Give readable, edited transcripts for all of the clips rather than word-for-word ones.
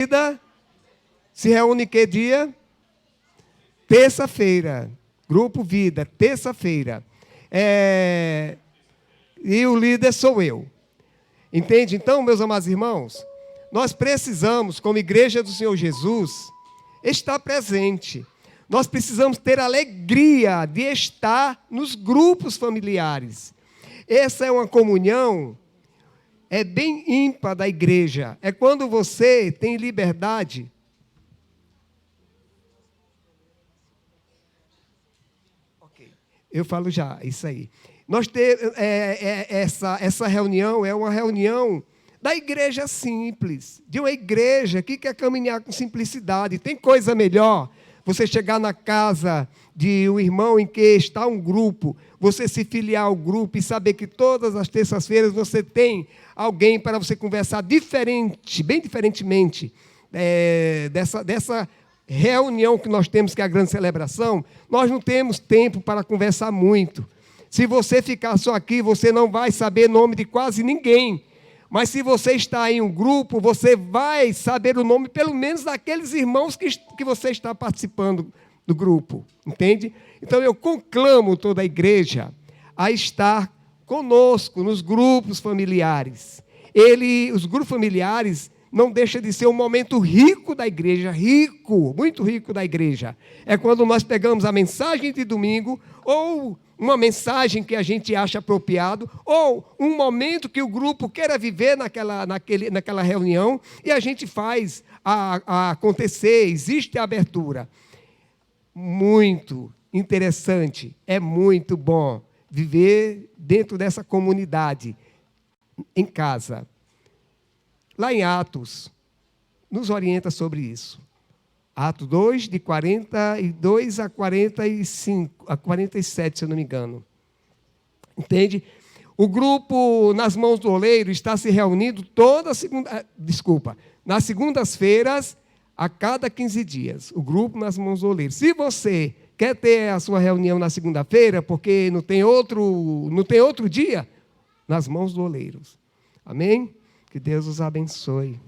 Vida se reúne que dia? Terça-feira. Grupo Vida, terça-feira. E o líder sou eu. Entende? Então, meus amados irmãos, nós precisamos, como Igreja do Senhor Jesus, estar presente. Nós precisamos ter alegria de estar nos grupos familiares. Essa é uma comunhão bem ímpar da igreja. É quando você tem liberdade. Ok, eu falo já, isso aí. Nós essa reunião é uma reunião da igreja simples, de uma igreja que quer caminhar com simplicidade. Tem coisa melhor você chegar na casa de um irmão em que está um grupo, você se filiar ao grupo e saber que todas as terças-feiras você tem alguém para você conversar diferente, bem diferentemente dessa reunião que nós temos, que é a grande celebração. Nós não temos tempo para conversar muito. Se você ficar só aqui, você não vai saber o nome de quase ninguém. Mas se você está em um grupo, você vai saber o nome, pelo menos, daqueles irmãos que você está participando do grupo. Entende? Então, eu conclamo toda a igreja a estar conosco nos grupos familiares. Os grupos familiares não deixam de ser um momento rico da igreja, rico, muito rico da igreja. É quando nós pegamos a mensagem de domingo, ou uma mensagem que a gente acha apropriado, ou um momento que o grupo queira viver naquela reunião, e a gente faz acontecer, existe a abertura. Muito interessante, é muito bom viver dentro dessa comunidade, em casa. Lá em Atos, nos orienta sobre isso. Atos 2, de 42 a 45, a 47, se eu não me engano. Entende? O grupo Nas Mãos do Oleiro está se reunindo nas segundas-feiras, a cada 15 dias. O grupo Nas Mãos do Oleiro. Se você quer ter a sua reunião na segunda-feira, porque não tem outro dia, Nas Mãos do Oleiro. Amém? Que Deus os abençoe.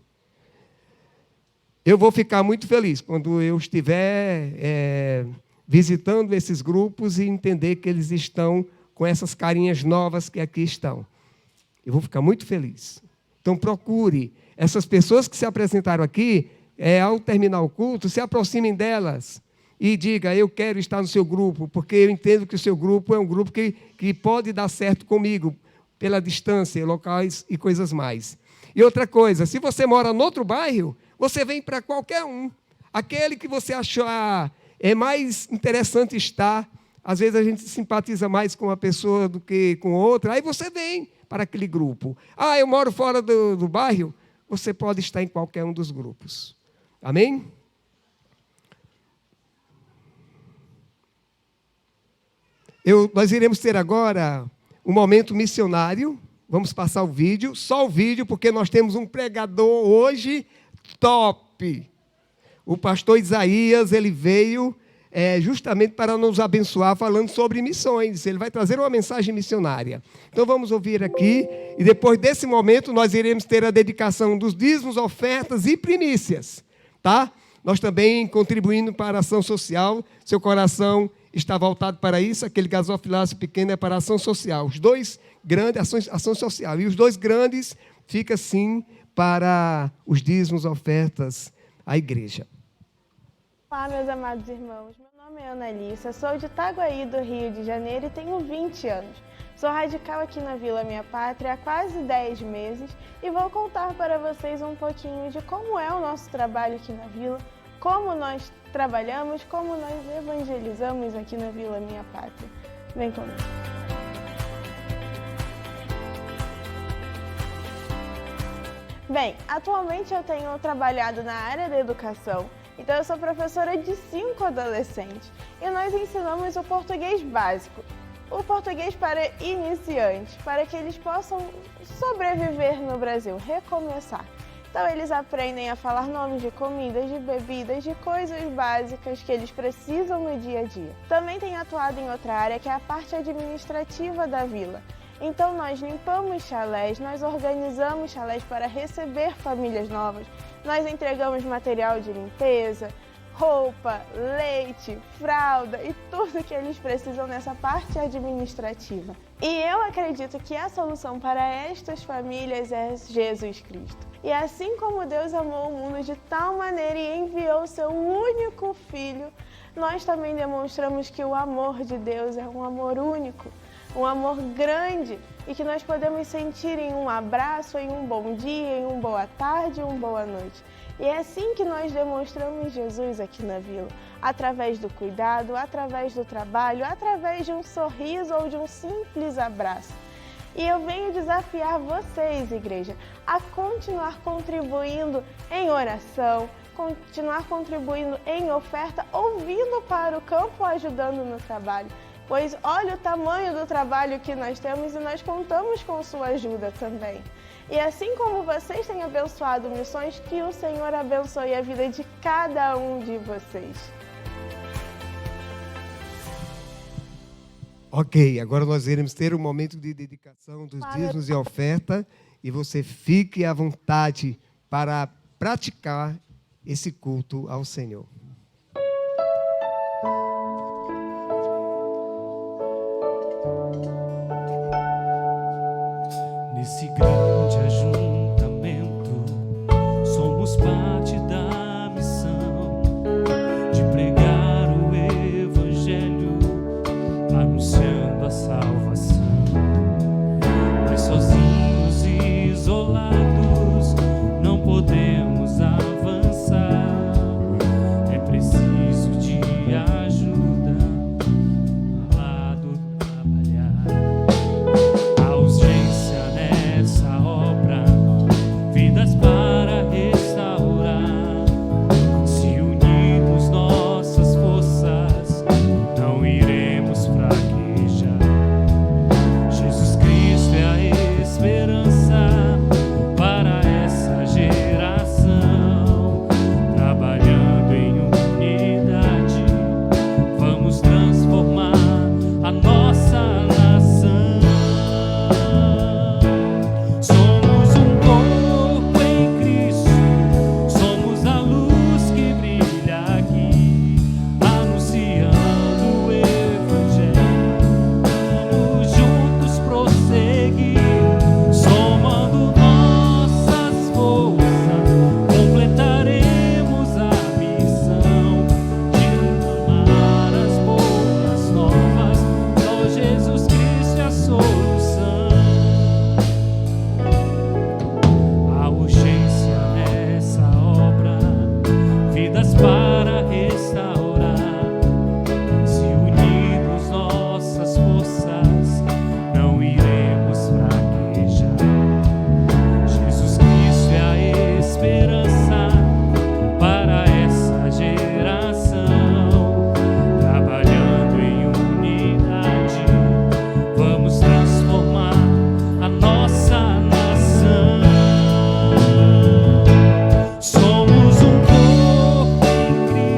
Eu vou ficar muito feliz quando eu estiver visitando esses grupos e entender que eles estão com essas carinhas novas que aqui estão. Eu vou ficar muito feliz. Então, procure. Essas pessoas que se apresentaram aqui, ao terminar o culto, se aproximem delas e diga: eu quero estar no seu grupo, porque eu entendo que o seu grupo é um grupo que pode dar certo comigo, pela distância, locais e coisas mais. E outra coisa, se você mora em outro bairro, você vem para qualquer um. Aquele que você achar mais interessante estar. Às vezes a gente simpatiza mais com uma pessoa do que com outra. Aí você vem para aquele grupo. Eu moro fora do bairro. Você pode estar em qualquer um dos grupos. Amém? Nós iremos ter agora um momento missionário. Vamos passar o vídeo, só o vídeo, porque nós temos um pregador hoje top. O pastor Isaías, ele veio justamente para nos abençoar, falando sobre missões. Ele vai trazer uma mensagem missionária. Então vamos ouvir aqui, e depois desse momento nós iremos ter a dedicação dos dízimos, ofertas e primícias. Tá? Nós também contribuindo para a ação social. Seu coração está voltado para isso, aquele gasofilácio pequeno é para a ação social. Os dois grandes, ação social, e os dois grandes fica sim para os dízimos, ofertas, à igreja. Olá, meus amados irmãos. Meu nome é Analissa, sou de Itaguaí, do Rio de Janeiro, e tenho 20 anos. Sou radical aqui na Vila Minha Pátria há quase 10 meses e vou contar para vocês um pouquinho de como é o nosso trabalho aqui na Vila, como nós trabalhamos, como nós evangelizamos aqui na Vila Minha Pátria. Vem comigo. Bem, atualmente eu tenho trabalhado na área da educação, então eu sou professora de 5 adolescentes e nós ensinamos o português básico, o português para iniciantes, para que eles possam sobreviver no Brasil, recomeçar. Então eles aprendem a falar nomes de comidas, de bebidas, de coisas básicas que eles precisam no dia a dia. Também tenho atuado em outra área, que é a parte administrativa da vila. Então nós limpamos chalés, nós organizamos chalés para receber famílias novas, nós entregamos material de limpeza, roupa, leite, fralda e tudo que eles precisam nessa parte administrativa. E eu acredito que a solução para estas famílias é Jesus Cristo. E assim como Deus amou o mundo de tal maneira e enviou o seu único Filho, nós também demonstramos que o amor de Deus é um amor único, um amor grande e que nós podemos sentir em um abraço, em um bom dia, em uma boa tarde, em uma boa noite. E é assim que nós demonstramos Jesus aqui na Vila, através do cuidado, através do trabalho, através de um sorriso ou de um simples abraço. E eu venho desafiar vocês, igreja, a continuar contribuindo em oração, continuar contribuindo em oferta, ou vindo para o campo ajudando no trabalho. Pois olha o tamanho do trabalho que nós temos e nós contamos com sua ajuda também. E assim como vocês têm abençoado missões, que o Senhor abençoe a vida de cada um de vocês. Ok, agora nós iremos ter um momento de dedicação dos dízimos e oferta, e você fique à vontade para praticar esse culto ao Senhor. Nesse grande ajuntamento, somos parte da missão de pregar o Evangelho, anunciando a salvação. Mas sozinhos e isolados não podemos avançar. É preciso de ajuda ao lado trabalhar. A urgência nessa obra, vidas para restaurar. Se unirmos nossas forças, não iremos fraquejar. Jesus Cristo é a esperança para essa geração. Trabalhando em unidade, vamos transformar a nossa nação. Somos um corpo em Cristo, somos a luz que brilha aqui, anunciando o Evangelho. Vamos juntos prosseguir, somando nossas forças, completaremos a missão de amar as boas novas. Só Jesus Cristo é a solução. A urgência nessa obra, vidas para restaurar. Se unirmos nossas forças, não iremos fraquejar. Jesus Cristo é a esperança para essa geração. Trabalhando em unidade, vamos transformar a nossa nação. Somos um corpo em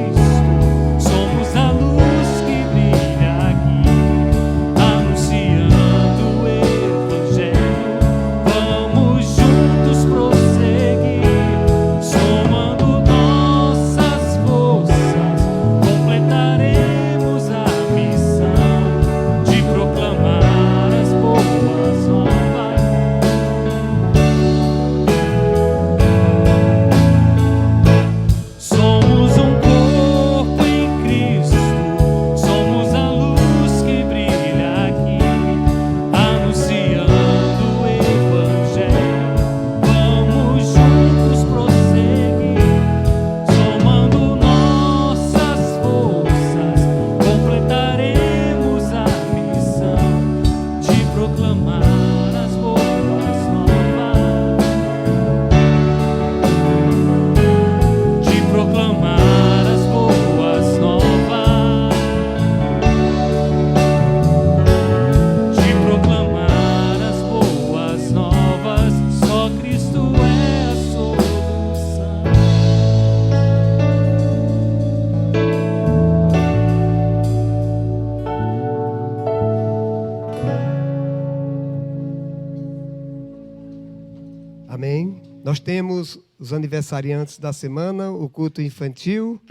Nós temos os aniversariantes da semana, o culto infantil.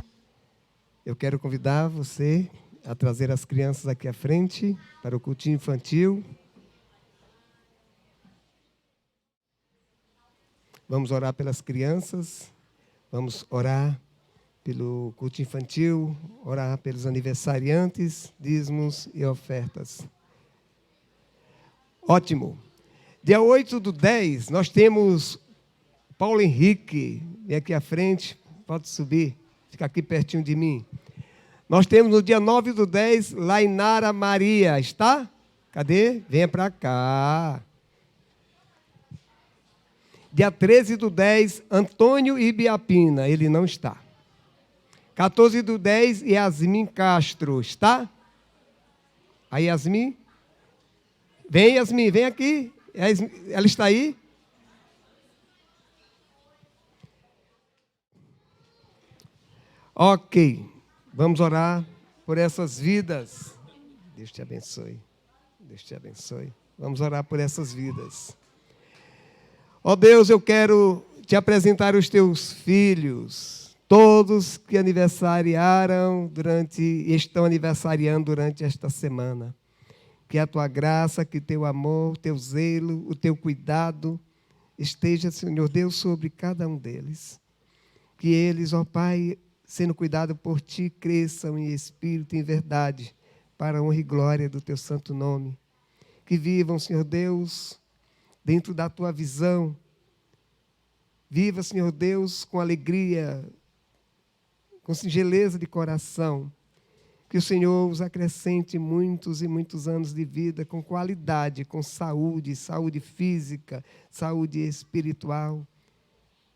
Eu quero convidar você a trazer as crianças aqui à frente para o culto infantil. Vamos orar pelas crianças, vamos orar pelo culto infantil, orar pelos aniversariantes, dízimos e ofertas. Ótimo. Dia 8/10, nós temos Paulo Henrique, vem aqui à frente, pode subir, fica aqui pertinho de mim. Nós temos no dia 9/10, Lainara Maria, está? Cadê? Venha para cá. Dia 13/10, Antônio Ibiapina, ele não está. 14/10, Yasmin Castro, está? A Yasmin? Vem, Yasmin, vem aqui. Ela está aí? Ok, vamos orar por essas vidas. Deus te abençoe. Deus te abençoe. Vamos orar por essas vidas. Ó Deus, eu quero te apresentar os teus filhos, todos que aniversariaram e estão aniversariando durante esta semana. Que a tua graça, que teu amor, o teu zelo, o teu cuidado esteja, Senhor Deus, sobre cada um deles. Que eles, ó Pai, sendo cuidados por ti, cresçam em espírito e em verdade, para a honra e glória do teu santo nome. Que vivam, Senhor Deus, dentro da tua visão. Viva, Senhor Deus, com alegria, com singeleza de coração. Que o Senhor os acrescente muitos e muitos anos de vida com qualidade, com saúde, saúde física, saúde espiritual,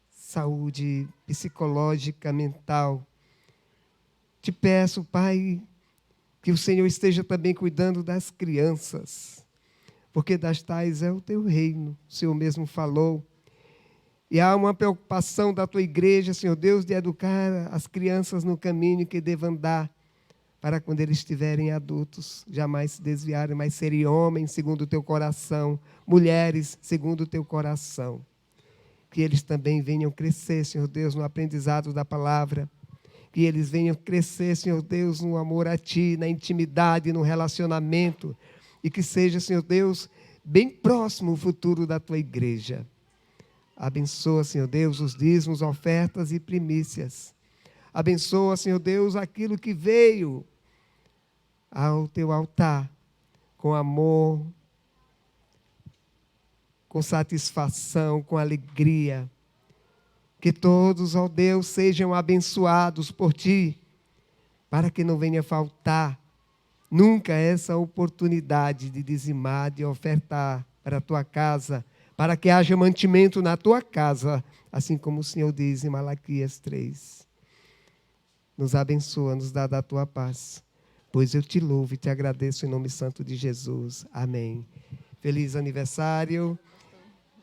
saúde psicológica, mental. Te peço, Pai, que o Senhor esteja também cuidando das crianças, porque das tais é o teu reino, o Senhor mesmo falou. E há uma preocupação da tua igreja, Senhor Deus, de educar as crianças no caminho que devam andar, para quando eles estiverem adultos, jamais se desviarem, mas serem homens segundo o teu coração, mulheres segundo o teu coração. Que eles também venham crescer, Senhor Deus, no aprendizado da palavra. Que eles venham crescer, Senhor Deus, no amor a Ti, na intimidade, no relacionamento. E que seja, Senhor Deus, bem próximo o futuro da Tua igreja. Abençoa, Senhor Deus, os dízimos, ofertas e primícias. Abençoa, Senhor Deus, aquilo que veio ao Teu altar, com amor, com satisfação, com alegria. Que todos, ó Deus, sejam abençoados por Ti, para que não venha faltar nunca essa oportunidade de dizimar, de ofertar para a Tua casa, para que haja mantimento na Tua casa, assim como o Senhor diz em Malaquias 3. Nos abençoa, nos dá da Tua paz, pois eu Te louvo e Te agradeço em nome santo de Jesus. Amém. Feliz aniversário.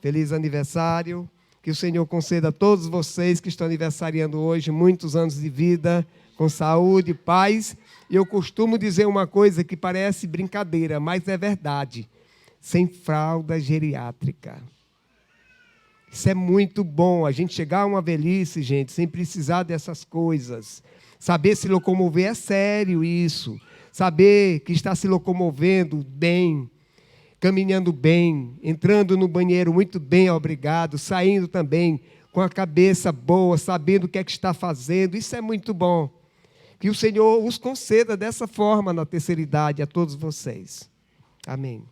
Feliz aniversário. Que o Senhor conceda a todos vocês que estão aniversariando hoje muitos anos de vida, com saúde, paz. E eu costumo dizer uma coisa que parece brincadeira, mas é verdade. Sem fralda geriátrica. Isso é muito bom, a gente chegar a uma velhice, gente, sem precisar dessas coisas. Saber se locomover é sério isso. Saber que está se locomovendo bem, caminhando bem, entrando no banheiro muito bem, obrigado, saindo também com a cabeça boa, sabendo o que é que está fazendo. Isso é muito bom. Que o Senhor os conceda dessa forma na terceira idade a todos vocês. Amém.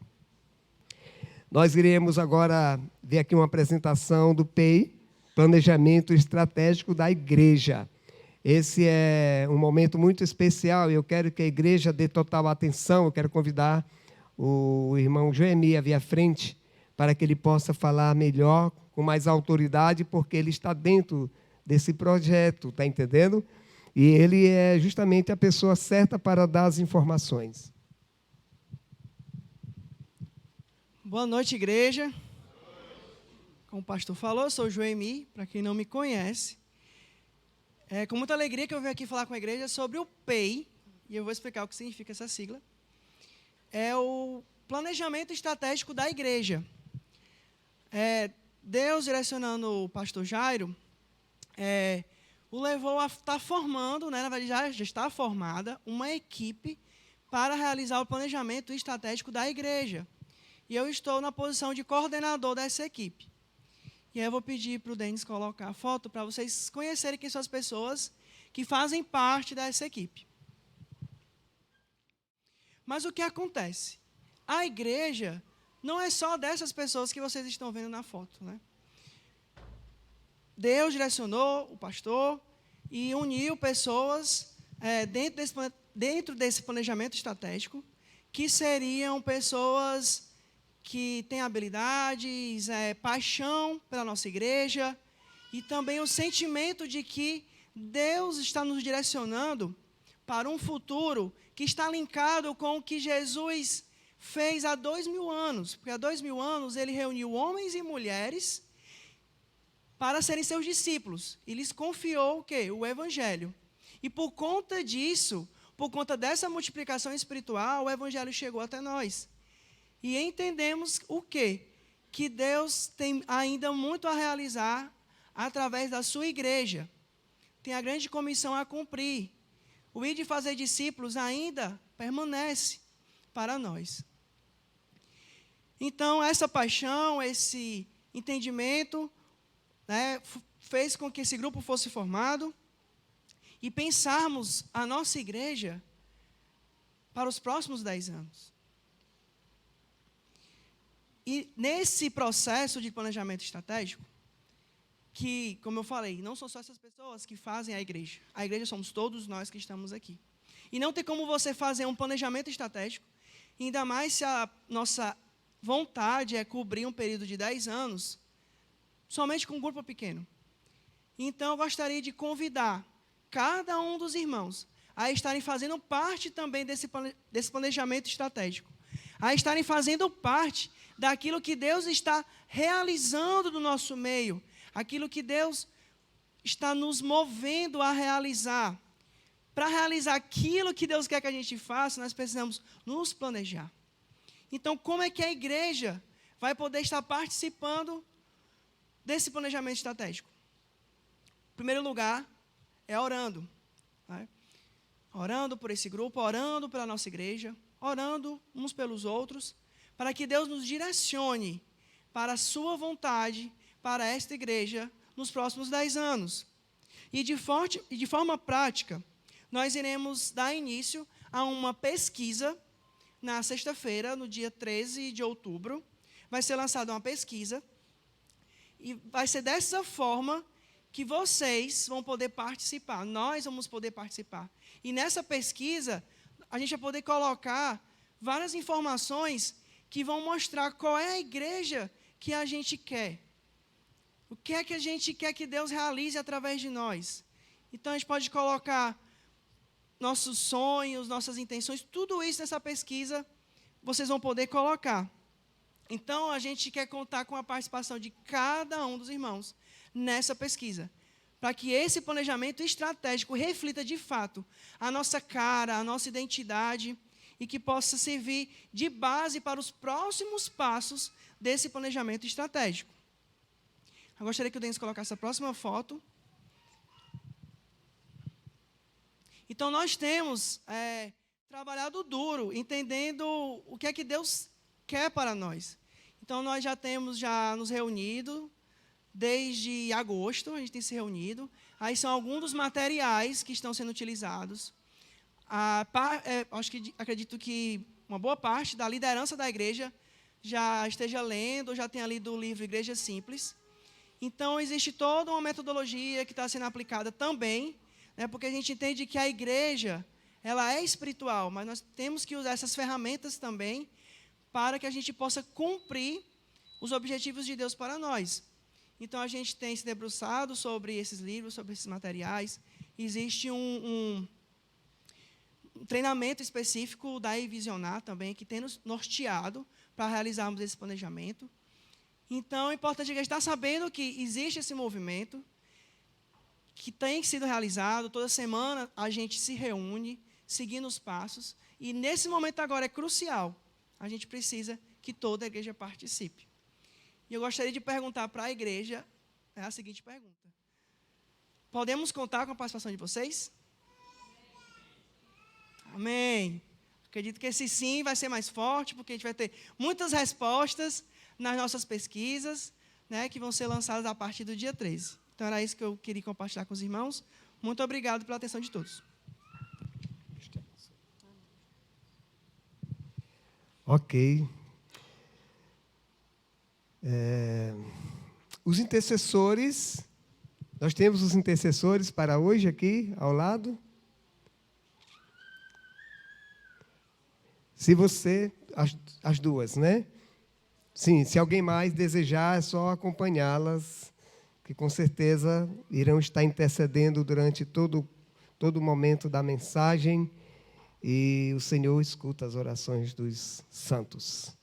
Nós iremos agora ver aqui uma apresentação do PEI, Planejamento Estratégico da Igreja. Esse é um momento muito especial e eu quero que a igreja dê total atenção. Eu quero convidar o irmão Joemi a vir à frente para que ele possa falar melhor, com mais autoridade, porque ele está dentro desse projeto, está entendendo? E ele é justamente a pessoa certa para dar as informações. Boa noite, igreja. Como o pastor falou, eu sou o Joemi, para quem não me conhece. É com muita alegria que eu venho aqui falar com a igreja sobre o PEI, e eu vou explicar o que significa essa sigla. É o Planejamento Estratégico da Igreja. Deus, direcionando o pastor Jairo, o levou a estar formando, né, na verdade já está formada, uma equipe para realizar o planejamento estratégico da igreja. E eu estou na posição de coordenador dessa equipe. E aí eu vou pedir para o Denis colocar a foto para vocês conhecerem quem são as pessoas que fazem parte dessa equipe. Mas o que acontece? A igreja não é só dessas pessoas que vocês estão vendo na foto, né? Deus direcionou o pastor e uniu pessoas dentro desse planejamento estratégico, que seriam pessoas que têm habilidades, paixão pela nossa igreja, e também o sentimento de que Deus está nos direcionando para um futuro que está linkado com o que Jesus fez há 2000 anos. Porque há 2000 anos ele reuniu homens e mulheres para serem seus discípulos. E lhes confiou o quê? O Evangelho. E por conta disso, por conta dessa multiplicação espiritual, o Evangelho chegou até nós. E entendemos o quê? Que Deus tem ainda muito a realizar através da sua igreja. Tem a grande comissão a cumprir. O ir de fazer discípulos ainda permanece para nós. Então, essa paixão, esse entendimento, né, fez com que esse grupo fosse formado e pensarmos a nossa igreja para os próximos 10 anos. E nesse processo de planejamento estratégico, que, como eu falei, não são só essas pessoas que fazem a igreja somos todos nós que estamos aqui. E não tem como você fazer um planejamento estratégico, ainda mais se a nossa vontade é cobrir um período de 10 anos, somente com um grupo pequeno. Então, eu gostaria de convidar cada um dos irmãos a estarem fazendo parte também desse planejamento estratégico, a estarem fazendo parte daquilo que Deus está realizando no nosso meio, aquilo que Deus está nos movendo a realizar. Para realizar aquilo que Deus quer que a gente faça, nós precisamos nos planejar. Então, como é que a igreja vai poder estar participando desse planejamento estratégico? Em primeiro lugar, é orando. Né? Orando por esse grupo, orando pela nossa igreja, orando uns pelos outros, para que Deus nos direcione para a sua vontade, para esta igreja, nos próximos 10 anos. E de forma prática, nós iremos dar início a uma pesquisa na sexta-feira, no dia 13 de outubro. Vai ser lançada uma pesquisa e vai ser dessa forma que vocês vão poder participar, nós vamos poder participar. E nessa pesquisa, a gente vai poder colocar várias informações que vão mostrar qual é a igreja que a gente quer. O que é que a gente quer que Deus realize através de nós. Então, a gente pode colocar nossos sonhos, nossas intenções, tudo isso nessa pesquisa, vocês vão poder colocar. Então, a gente quer contar com a participação de cada um dos irmãos nessa pesquisa, para que esse planejamento estratégico reflita de fato a nossa cara, a nossa identidade, e que possa servir de base para os próximos passos desse planejamento estratégico. Eu gostaria que o Denis colocasse a próxima foto. Então, nós temos trabalhado duro, entendendo o que é que Deus quer para nós. Então, nós já temos nos reunido, desde agosto, a gente tem se reunido. Aí são alguns dos materiais que estão sendo utilizados. Acredito que uma boa parte da liderança da igreja já esteja lendo, já tenha lido o livro Igreja Simples. Então, existe toda uma metodologia que está sendo aplicada também, né, porque a gente entende que a igreja ela é espiritual, mas nós temos que usar essas ferramentas também para que a gente possa cumprir os objetivos de Deus para nós. Então, a gente tem se debruçado sobre esses livros, sobre esses materiais. Existe um treinamento específico da Visionar também, que tem nos norteado para realizarmos esse planejamento. Então, é importante a gente estar sabendo que existe esse movimento, que tem sido realizado. Toda semana a gente se reúne, seguindo os passos. E nesse momento agora é crucial. A gente precisa que toda a igreja participe. E eu gostaria de perguntar para a igreja a seguinte pergunta: podemos contar com a participação de vocês? Amém. Acredito que esse sim vai ser mais forte, porque a gente vai ter muitas respostas nas nossas pesquisas, né, que vão ser lançadas a partir do dia 13. Então, era isso que eu queria compartilhar com os irmãos. Muito obrigado pela atenção de todos. Ok. Os intercessores, nós temos os intercessores para hoje aqui, ao lado. Se você, as duas, né? Sim, se alguém mais desejar, é só acompanhá-las, que com certeza irão estar intercedendo durante todo o momento da mensagem, e o Senhor escuta as orações dos santos.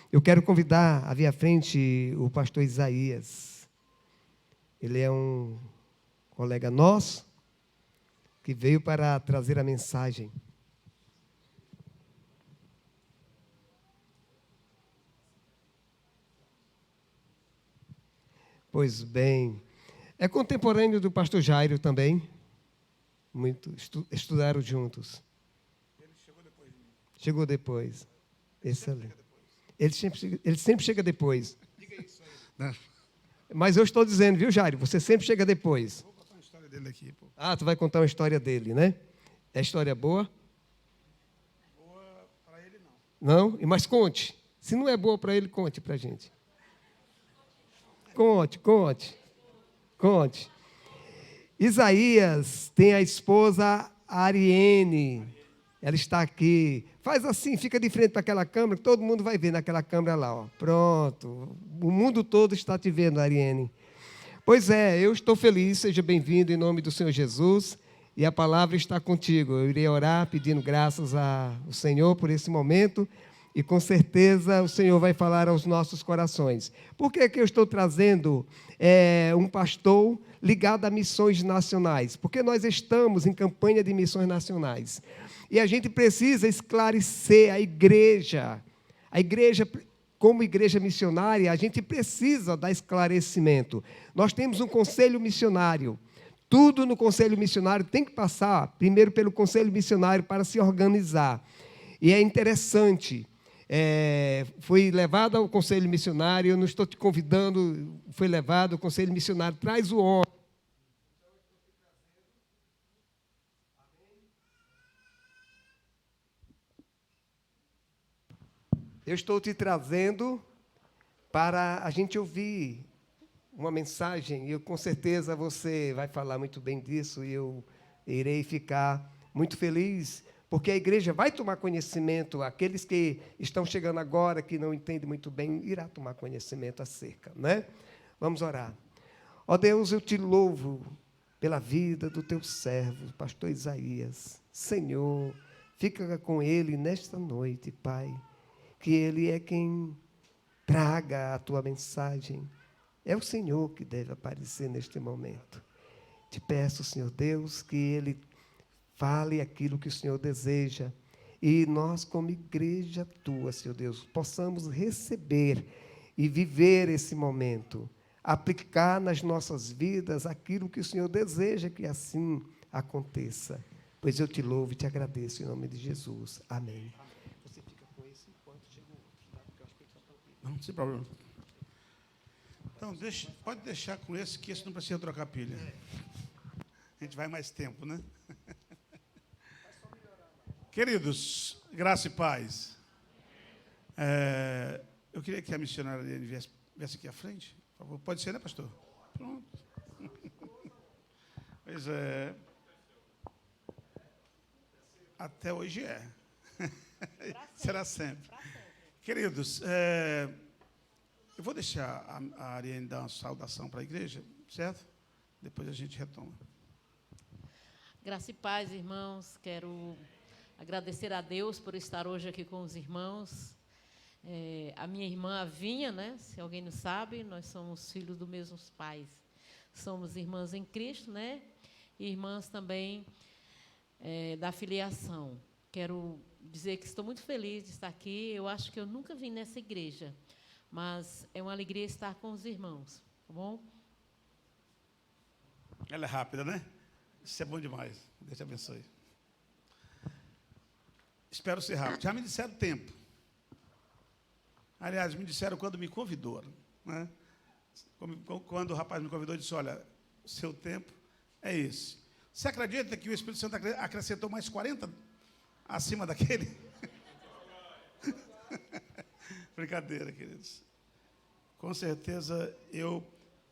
Eu quero convidar à minha frente o pastor Isaías. Ele é um colega nosso que veio para trazer a mensagem. Pois bem, é contemporâneo do pastor Jairo também. Estudaram juntos. Ele chegou depois de mim. Chegou depois. Excelente. Ele sempre chega depois. Diga isso aí. Mas eu estou dizendo, viu, Jairo? Você sempre chega depois. Vou contar uma história dele aqui. Pô. Ah, tu vai contar uma história dele, né? É história boa? Boa para ele, não. Não? Mas conte. Se não é boa para ele, conte para a gente. Conte. Isaías tem a esposa Ariene. Ela está aqui. Faz assim, fica de frente para aquela câmera, que todo mundo vai ver naquela câmera lá. Ó. Pronto. O mundo todo está te vendo, Ariene. Pois é, eu estou feliz. Seja bem-vindo em nome do Senhor Jesus. E a palavra está contigo. Eu irei orar pedindo graças ao Senhor por esse momento. E com certeza o Senhor vai falar aos nossos corações. Por que eu estou trazendo um pastor ligado a missões nacionais? Porque nós estamos em campanha de missões nacionais. E a gente precisa esclarecer a igreja. A igreja, como igreja missionária, a gente precisa dar esclarecimento. Nós temos um conselho missionário. Tudo no conselho missionário tem que passar primeiro pelo conselho missionário para se organizar. E é interessante. Foi levado ao conselho missionário, eu não estou te convidando, foi levado ao conselho missionário, traz o homem. Eu estou te trazendo para a gente ouvir uma mensagem, e com certeza você vai falar muito bem disso, e eu irei ficar muito feliz, porque a igreja vai tomar conhecimento, aqueles que estão chegando agora, que não entendem muito bem, irá tomar conhecimento acerca, né? Vamos orar. Ó Deus, eu te louvo pela vida do teu servo, pastor Isaías. Senhor, fica com ele nesta noite, Pai, que ele é quem traga a tua mensagem. É o Senhor que deve aparecer neste momento. Te peço, Senhor Deus, que ele fale aquilo que o Senhor deseja. E nós, como igreja tua, Senhor Deus, possamos receber e viver esse momento. Aplicar nas nossas vidas aquilo que o Senhor deseja que assim aconteça. Pois eu te louvo e te agradeço em nome de Jesus. Amém. Você fica com esse enquanto chega o outro, tá? Porque eu acho que ele só está aqui. Não, sem problema. Então, pode deixar com esse, que esse não precisa trocar pilha. A gente vai mais tempo, né? Queridos, graça e paz. Eu queria que a missionária viesse aqui à frente. Por favor. Pode ser, né, pastor? Pronto. Pois é. Até hoje é. Será sempre. Queridos, eu vou deixar a Ariane dar uma saudação para a igreja, certo? Depois a gente retoma. Graça e paz, irmãos. Quero agradecer a Deus por estar hoje aqui com os irmãos. A minha irmã Avinha, né? Se alguém não sabe, nós somos filhos dos mesmos pais. Somos irmãs em Cristo, né? E irmãs também da filiação. Quero dizer que estou muito feliz de estar aqui. Eu acho que eu nunca vim nessa igreja, mas é uma alegria estar com os irmãos, tá bom? Ela é rápida, né? Isso é bom demais. Deus te abençoe. Espero ser rápido. Já me disseram tempo. Aliás, me disseram quando me convidou, né? Quando o rapaz me convidou, eu disse, olha, o seu tempo é esse. Você acredita que o Espírito Santo acrescentou mais 40 acima daquele? Brincadeira, queridos. Com certeza eu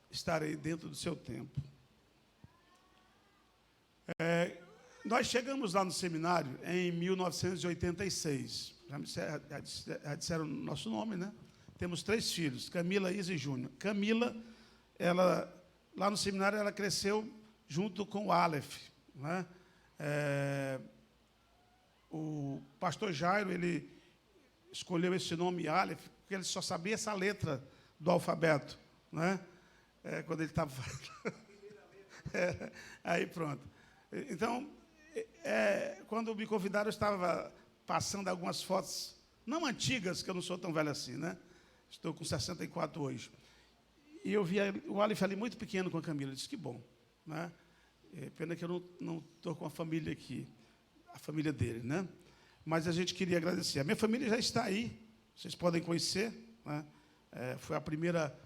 estarei dentro do seu tempo. Nós chegamos lá no seminário em 1986. Já disseram o nosso nome, né? Temos 3 filhos, Camila, Isa e Júnior. Camila, ela, lá no seminário, ela cresceu junto com o Aleph, né? O pastor Jairo, ele escolheu esse nome Aleph, porque ele só sabia essa letra do alfabeto, né? Quando ele estava... aí pronto. Então, quando me convidaram, eu estava passando algumas fotos, não antigas, que eu não sou tão velho assim, né? Estou com 64 hoje. E eu vi o Aleph ali muito pequeno com a Camila. Eu disse, que bom, né? Pena que eu não estou com a família aqui, a família dele, né? Mas a gente queria agradecer. A minha família já está aí, vocês podem conhecer, né? Foi a primeira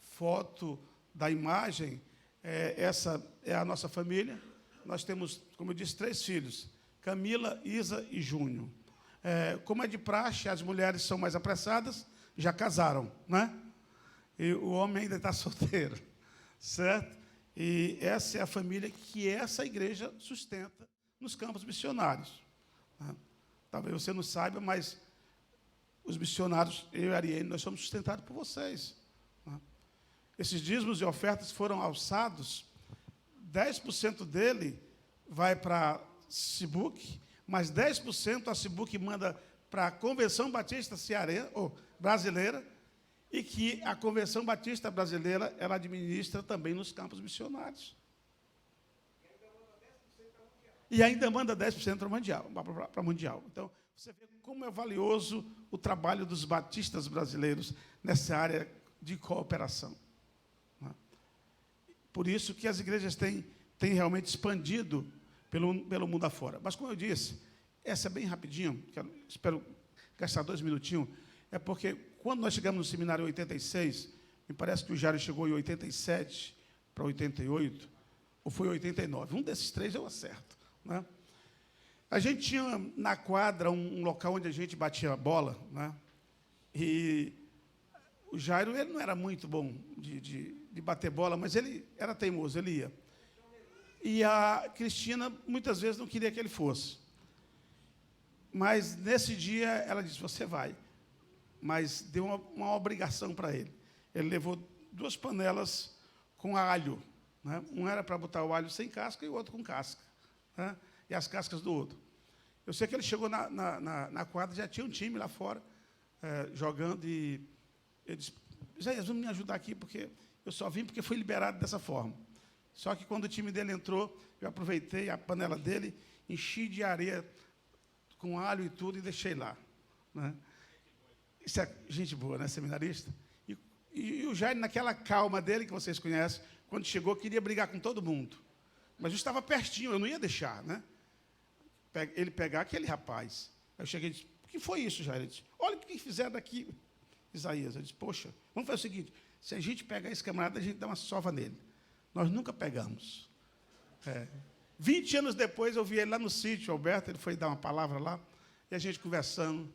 foto da imagem. Essa é a nossa família. Nós temos, como eu disse, 3 filhos, Camila, Isa e Júnior. Como é de praxe, as mulheres são mais apressadas, já casaram, né? E o homem ainda está solteiro, certo? E essa é a família que essa igreja sustenta nos campos missionários, né? Talvez você não saiba, mas os missionários, eu e a Ariane, nós somos sustentados por vocês, né? Esses dízimos e ofertas foram alçados, 10% dele vai para Cibuc, mas 10% a Cibuc manda para a Convenção Batista Brasileira, e que a Convenção Batista Brasileira, ela administra também nos campos missionários. E ainda manda 10% para o Mundial. Então, você vê como é valioso o trabalho dos batistas brasileiros nessa área de cooperação. Por isso que as igrejas têm realmente expandido pelo mundo afora. Mas, como eu disse, essa é bem rapidinho, espero gastar 2 minutinhos, é porque quando nós chegamos no seminário em 86, me parece que o Jairo chegou em 87 para 88, ou foi 89, um desses 3 eu acerto, né? A gente tinha na quadra um local onde a gente batia a bola, né? E o Jairo, ele não era muito bom de bater bola, mas ele era teimoso, ele ia. E a Cristina, muitas vezes, não queria que ele fosse. Mas, nesse dia, ela disse, você vai. Mas deu uma obrigação para ele. Ele levou 2 panelas com alho, né? Um era para botar o alho sem casca e o outro com casca, né? E as cascas do outro. Eu sei que ele chegou na quadra, já tinha um time lá fora, jogando, e ele disse, Isaías, vamos me ajudar aqui, porque eu só vim porque fui liberado dessa forma. Só que quando o time dele entrou, eu aproveitei a panela dele, enchi de areia com alho e tudo e deixei lá, né? Isso é gente boa, né, seminarista? E o Jair, naquela calma dele, que vocês conhecem, quando chegou, queria brigar com todo mundo. Mas eu estava pertinho, eu não ia deixar, né? Ele pegar aquele rapaz. Aí eu cheguei e disse, o que foi isso, Jair? Ele disse, olha o que fizeram daqui, Isaías. Eu disse, poxa, vamos fazer o seguinte, se a gente pegar esse camarada, a gente dá uma sova nele. Nós nunca pegamos. 20 anos depois, eu vi ele lá no sítio, Alberto, ele foi dar uma palavra lá, e a gente conversando,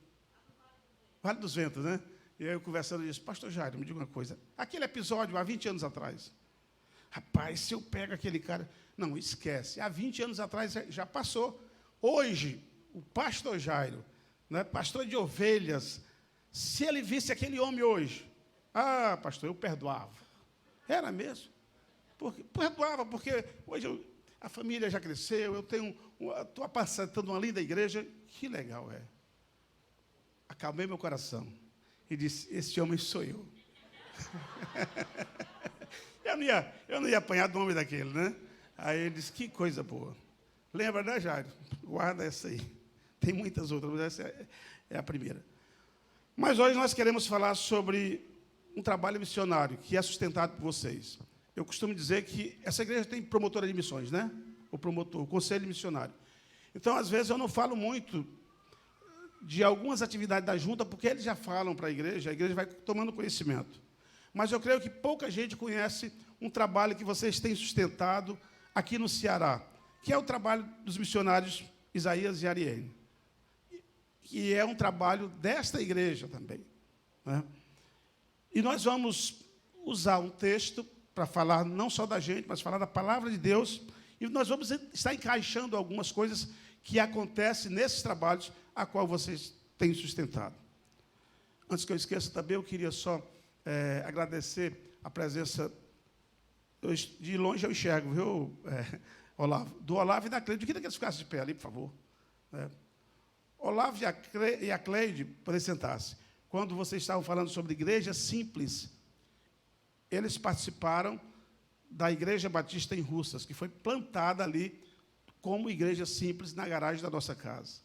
Vale dos Ventos, né? E aí eu conversando, eu disse, pastor Jairo, me diga uma coisa, aquele episódio, há 20 anos atrás, rapaz, se eu pego aquele cara, não, esquece, há 20 anos atrás já passou. Hoje, o pastor Jairo, né, pastor de ovelhas, se ele visse aquele homem hoje, pastor, eu perdoava. Era mesmo. Perdoava, porque hoje a família já cresceu, eu estou apacentando uma linda igreja. Que legal é. Acalmei meu coração e disse, esse homem sou eu. eu não ia apanhar do homem daquele, né? Aí ele disse, que coisa boa. Lembra, né, Jairo? Guarda essa aí. Tem muitas outras, mas essa é a primeira. Mas hoje nós queremos falar sobre um trabalho missionário que é sustentado por vocês. Eu costumo dizer que essa igreja tem promotora de missões, né? O promotor, o conselho missionário. Então, às vezes, eu não falo muito de algumas atividades da junta, porque eles já falam para a igreja vai tomando conhecimento. Mas eu creio que pouca gente conhece um trabalho que vocês têm sustentado aqui no Ceará, que é o trabalho dos missionários Isaías e Ariane, que é um trabalho desta igreja também, né? E nós vamos usar um texto para falar não só da gente, mas falar da palavra de Deus, e nós vamos estar encaixando algumas coisas que acontecem nesses trabalhos a qual vocês têm sustentado. Antes que eu esqueça também, eu queria só agradecer a presença. De longe eu enxergo, viu, Olavo? Do Olavo e da Cleide. Eu queria que eles ficassem de pé ali, por favor. Olavo e a Cleide, podem sentar-se. Quando vocês estavam falando sobre igreja simples, eles participaram da Igreja Batista em Russas, que foi plantada ali como igreja simples na garagem da nossa casa.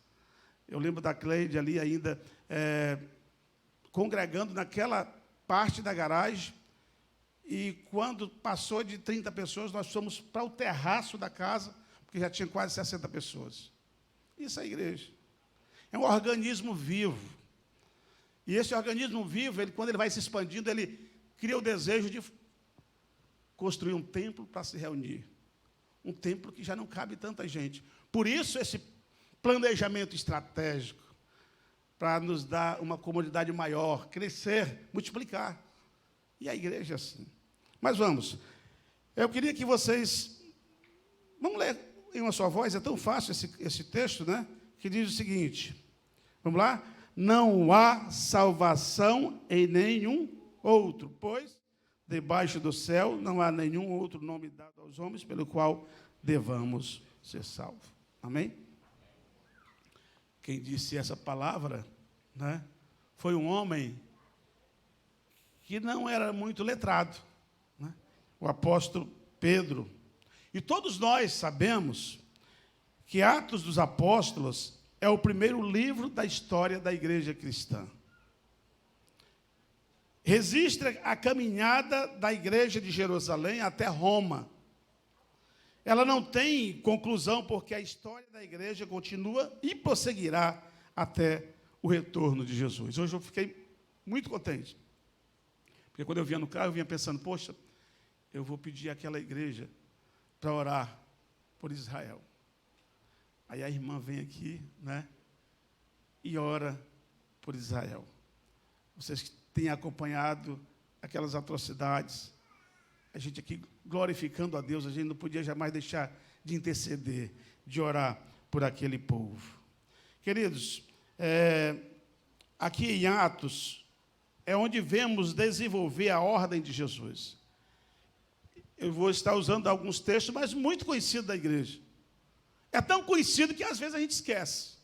Eu lembro da Cleide ali ainda congregando naquela parte da garagem, e quando passou de 30 pessoas, nós fomos para o terraço da casa, porque já tinha quase 60 pessoas. Isso é a igreja. É um organismo vivo. E esse organismo vivo, quando ele vai se expandindo, ele cria o desejo de construir um templo para se reunir. Um templo que já não cabe tanta gente. Por isso, esse planejamento estratégico, para nos dar uma comunidade maior, crescer, multiplicar. E a igreja é assim. Mas vamos. Eu queria que vocês... Vamos ler em uma só voz, é tão fácil esse texto, né? Que diz o seguinte. Vamos lá? Não há salvação em nenhum outro, pois debaixo do céu não há nenhum outro nome dado aos homens pelo qual devamos ser salvos. Amém? Quem disse essa palavra, né, foi um homem que não era muito letrado, né? O apóstolo Pedro. E todos nós sabemos que Atos dos Apóstolos é o primeiro livro da história da igreja cristã. Registra a caminhada da igreja de Jerusalém até Roma. Ela não tem conclusão, porque a história da igreja continua e prosseguirá até o retorno de Jesus. Hoje eu fiquei muito contente. Porque quando eu vinha no carro, eu vinha pensando, poxa, eu vou pedir àquela igreja para orar por Israel. Aí a irmã vem aqui, né, e ora por Israel. Vocês que têm acompanhado aquelas atrocidades, a gente aqui glorificando a Deus, a gente não podia jamais deixar de interceder, de orar por aquele povo. Queridos, aqui em Atos, é onde vemos desenvolver a ordem de Jesus. Eu vou estar usando alguns textos, mas muito conhecido da igreja. É tão conhecido que às vezes a gente esquece,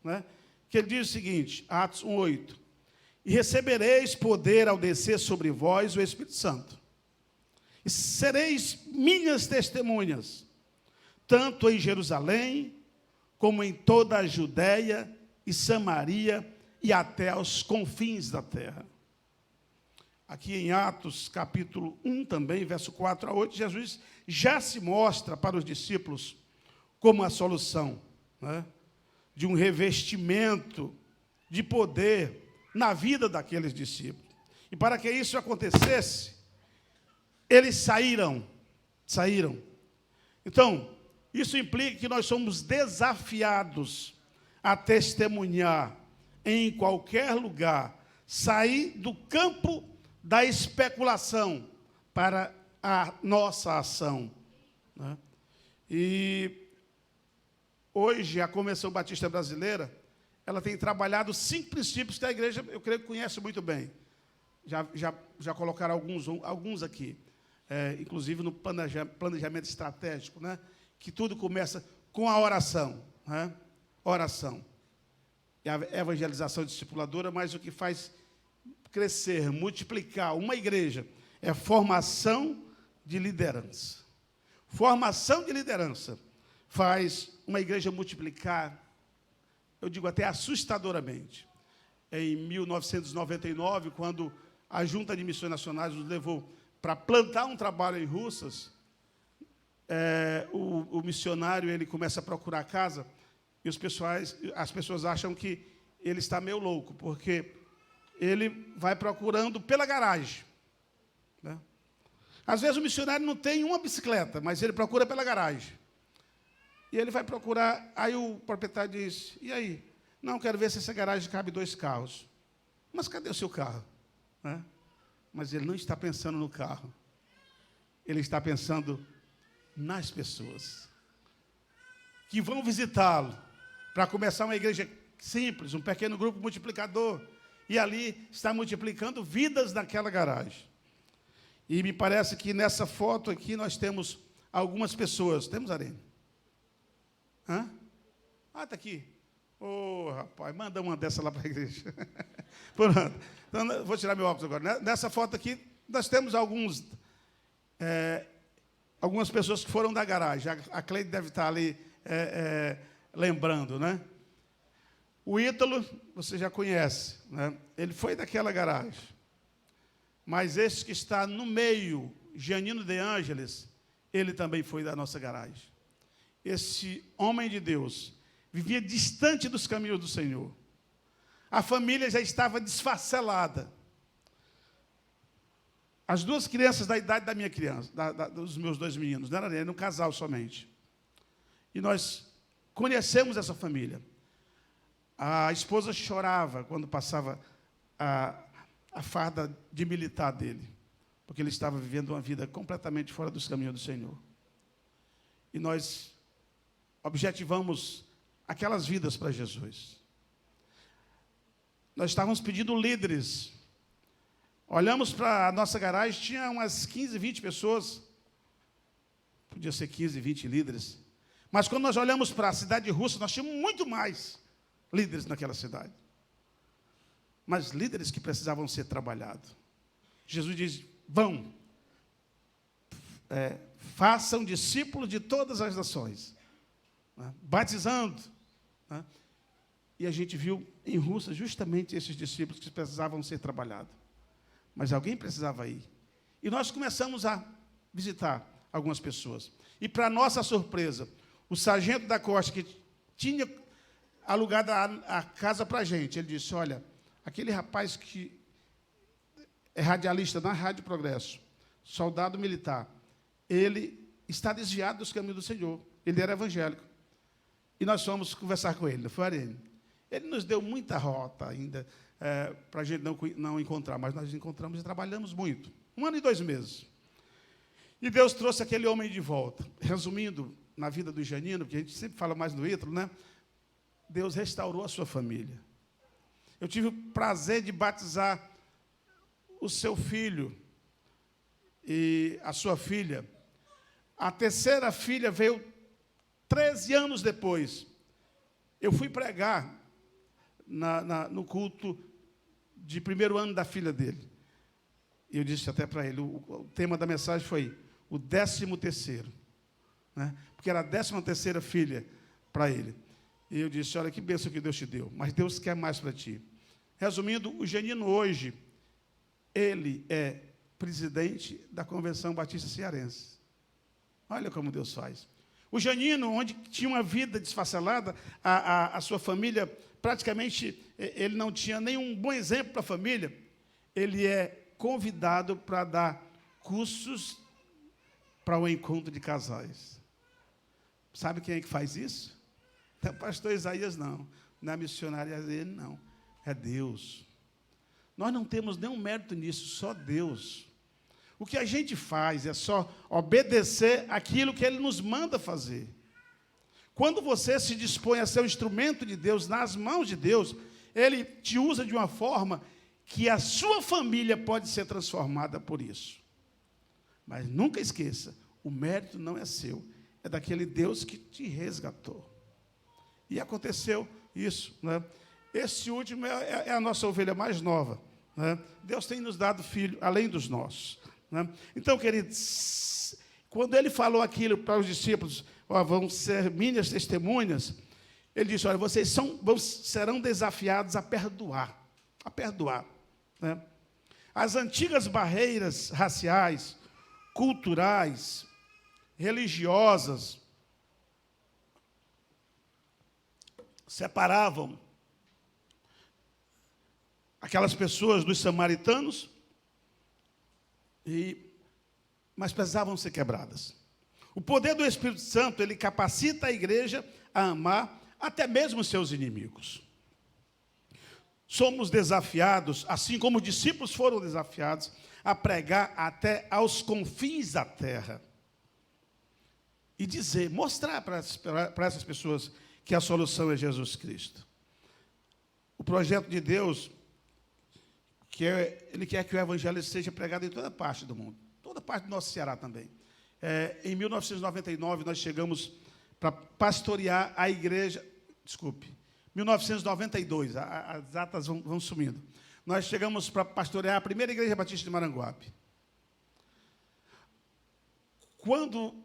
né? Que ele diz o seguinte, Atos 1:8. E recebereis poder ao descer sobre vós o Espírito Santo. E sereis minhas testemunhas, tanto em Jerusalém, como em toda a Judéia e Samaria e até aos confins da terra. Aqui em Atos, capítulo 1 também, verso 4 a 8, Jesus já se mostra para os discípulos como a solução, né, de um revestimento de poder na vida daqueles discípulos. E para que isso acontecesse, eles saíram. Então, isso implica que nós somos desafiados a testemunhar em qualquer lugar, sair do campo da especulação para a nossa ação, né? E hoje a Convenção Batista Brasileira, ela tem trabalhado 5 princípios que a igreja, eu creio que conhece muito bem. Já colocaram alguns aqui, inclusive no planejamento estratégico, né? Que tudo começa com a oração, né? Oração. E a evangelização discipuladora, mas o que faz crescer, multiplicar uma igreja é formação de liderança. Formação de liderança faz uma igreja multiplicar, eu digo até assustadoramente. Em 1999, quando a Junta de Missões Nacionais nos levou para plantar um trabalho em Russas, o missionário ele começa a procurar casa e as pessoas acham que ele está meio louco, porque ele vai procurando pela garagem, né? Às vezes o missionário não tem uma bicicleta, mas ele procura pela garagem. E ele vai procurar, aí o proprietário diz, e aí? Não, quero ver se essa garagem cabe 2 carros. Mas cadê o seu carro? Né? Mas ele não está pensando no carro. Ele está pensando nas pessoas que vão visitá-lo para começar uma igreja simples, um pequeno grupo multiplicador. E ali está multiplicando vidas naquela garagem. E me parece que nessa foto aqui nós temos algumas pessoas. Temos, Arene? Hã? Ah, está aqui. Ô, rapaz, manda uma dessa lá para a igreja. Pronto. Então, vou tirar meu óculos agora. Nessa foto aqui, nós temos algumas pessoas que foram da garagem. A Cleide deve estar ali lembrando, né? O Ítalo, você já conhece, né? Ele foi daquela garagem. Mas esse que está no meio, Gianino de Ângeles, ele também foi da nossa garagem. Esse homem de Deus vivia distante dos caminhos do Senhor. A família já estava desfacelada. As 2 crianças da idade da minha criança, dos meus 2 meninos, não era um casal somente. E nós conhecemos essa família. A esposa chorava quando passava a farda de militar dele, porque ele estava vivendo uma vida completamente fora dos caminhos do Senhor. E nós objetivamos aquelas vidas para Jesus. Nós estávamos pedindo líderes. Olhamos para a nossa garagem, tinha umas 15, 20 pessoas. Podia ser 15, 20 líderes. Mas quando nós olhamos para a cidade de Russa, nós tínhamos muito mais líderes naquela cidade. Mas líderes que precisavam ser trabalhados. Jesus diz, vão, façam discípulos de todas as nações, né? Batizando. Né? E a gente viu em Rússia justamente esses discípulos que precisavam ser trabalhados. Mas alguém precisava ir. E nós começamos a visitar algumas pessoas. E, para nossa surpresa, o sargento da costa, que tinha alugado a casa para a gente, ele disse, olha, aquele rapaz que é radialista na Rádio Progresso, soldado militar, ele está desviado dos caminhos do Senhor. Ele era evangélico. E nós fomos conversar com ele, não foi, Arene? Ele nos deu muita rota ainda, para a gente não encontrar, mas nós encontramos e trabalhamos muito. 1 ano e 2 meses. E Deus trouxe aquele homem de volta. Resumindo, na vida do Janino, porque a gente sempre fala mais no Ítalo, né? Deus restaurou a sua família. Eu tive o prazer de batizar o seu filho e a sua filha. A terceira filha veio 13 anos depois. Eu fui pregar no culto de 1º ano da filha dele. E eu disse até para ele, o tema da mensagem foi o 13º, né? Porque era a 13ª filha para ele. E eu disse, olha que bênção que Deus te deu, mas Deus quer mais para ti. Resumindo, o Janino hoje, ele é presidente da Convenção Batista Cearense. Olha como Deus faz. O Janino, onde tinha uma vida desfacelada, a sua família, praticamente, ele não tinha nenhum bom exemplo para a família, ele é convidado para dar cursos para o encontro de casais. Sabe quem é que faz isso? Não é o pastor Isaías, não. Não é a missionária dele, não. É Deus. Nós não temos nenhum mérito nisso, só Deus. O que a gente faz é só obedecer aquilo que Ele nos manda fazer. Quando você se dispõe a ser um instrumento de Deus, nas mãos de Deus, Ele te usa de uma forma que a sua família pode ser transformada por isso. Mas nunca esqueça, o mérito não é seu, é daquele Deus que te resgatou. E aconteceu isso, né? Esse último é a nossa ovelha mais nova, né? Deus tem nos dado filho, além dos nossos, né? Então, queridos, quando ele falou aquilo para os discípulos, vão ser minhas testemunhas, ele disse, olha, vocês serão desafiados a perdoar, né? as antigas barreiras raciais, culturais, religiosas, separavam aquelas pessoas dos samaritanos, mas precisavam ser quebradas. O poder do Espírito Santo, ele capacita a igreja a amar até mesmo os seus inimigos. Somos desafiados, assim como os discípulos foram desafiados, a pregar até aos confins da terra. E dizer, mostrar para essas pessoas que a solução é Jesus Cristo. O projeto de Deus, Ele quer que o Evangelho seja pregado em toda parte do mundo. Toda parte do nosso Ceará também. Em 1999, nós chegamos para pastorear a igreja... 1992, as datas vão sumindo. Nós chegamos para pastorear a primeira igreja batista de Maranguape. Quando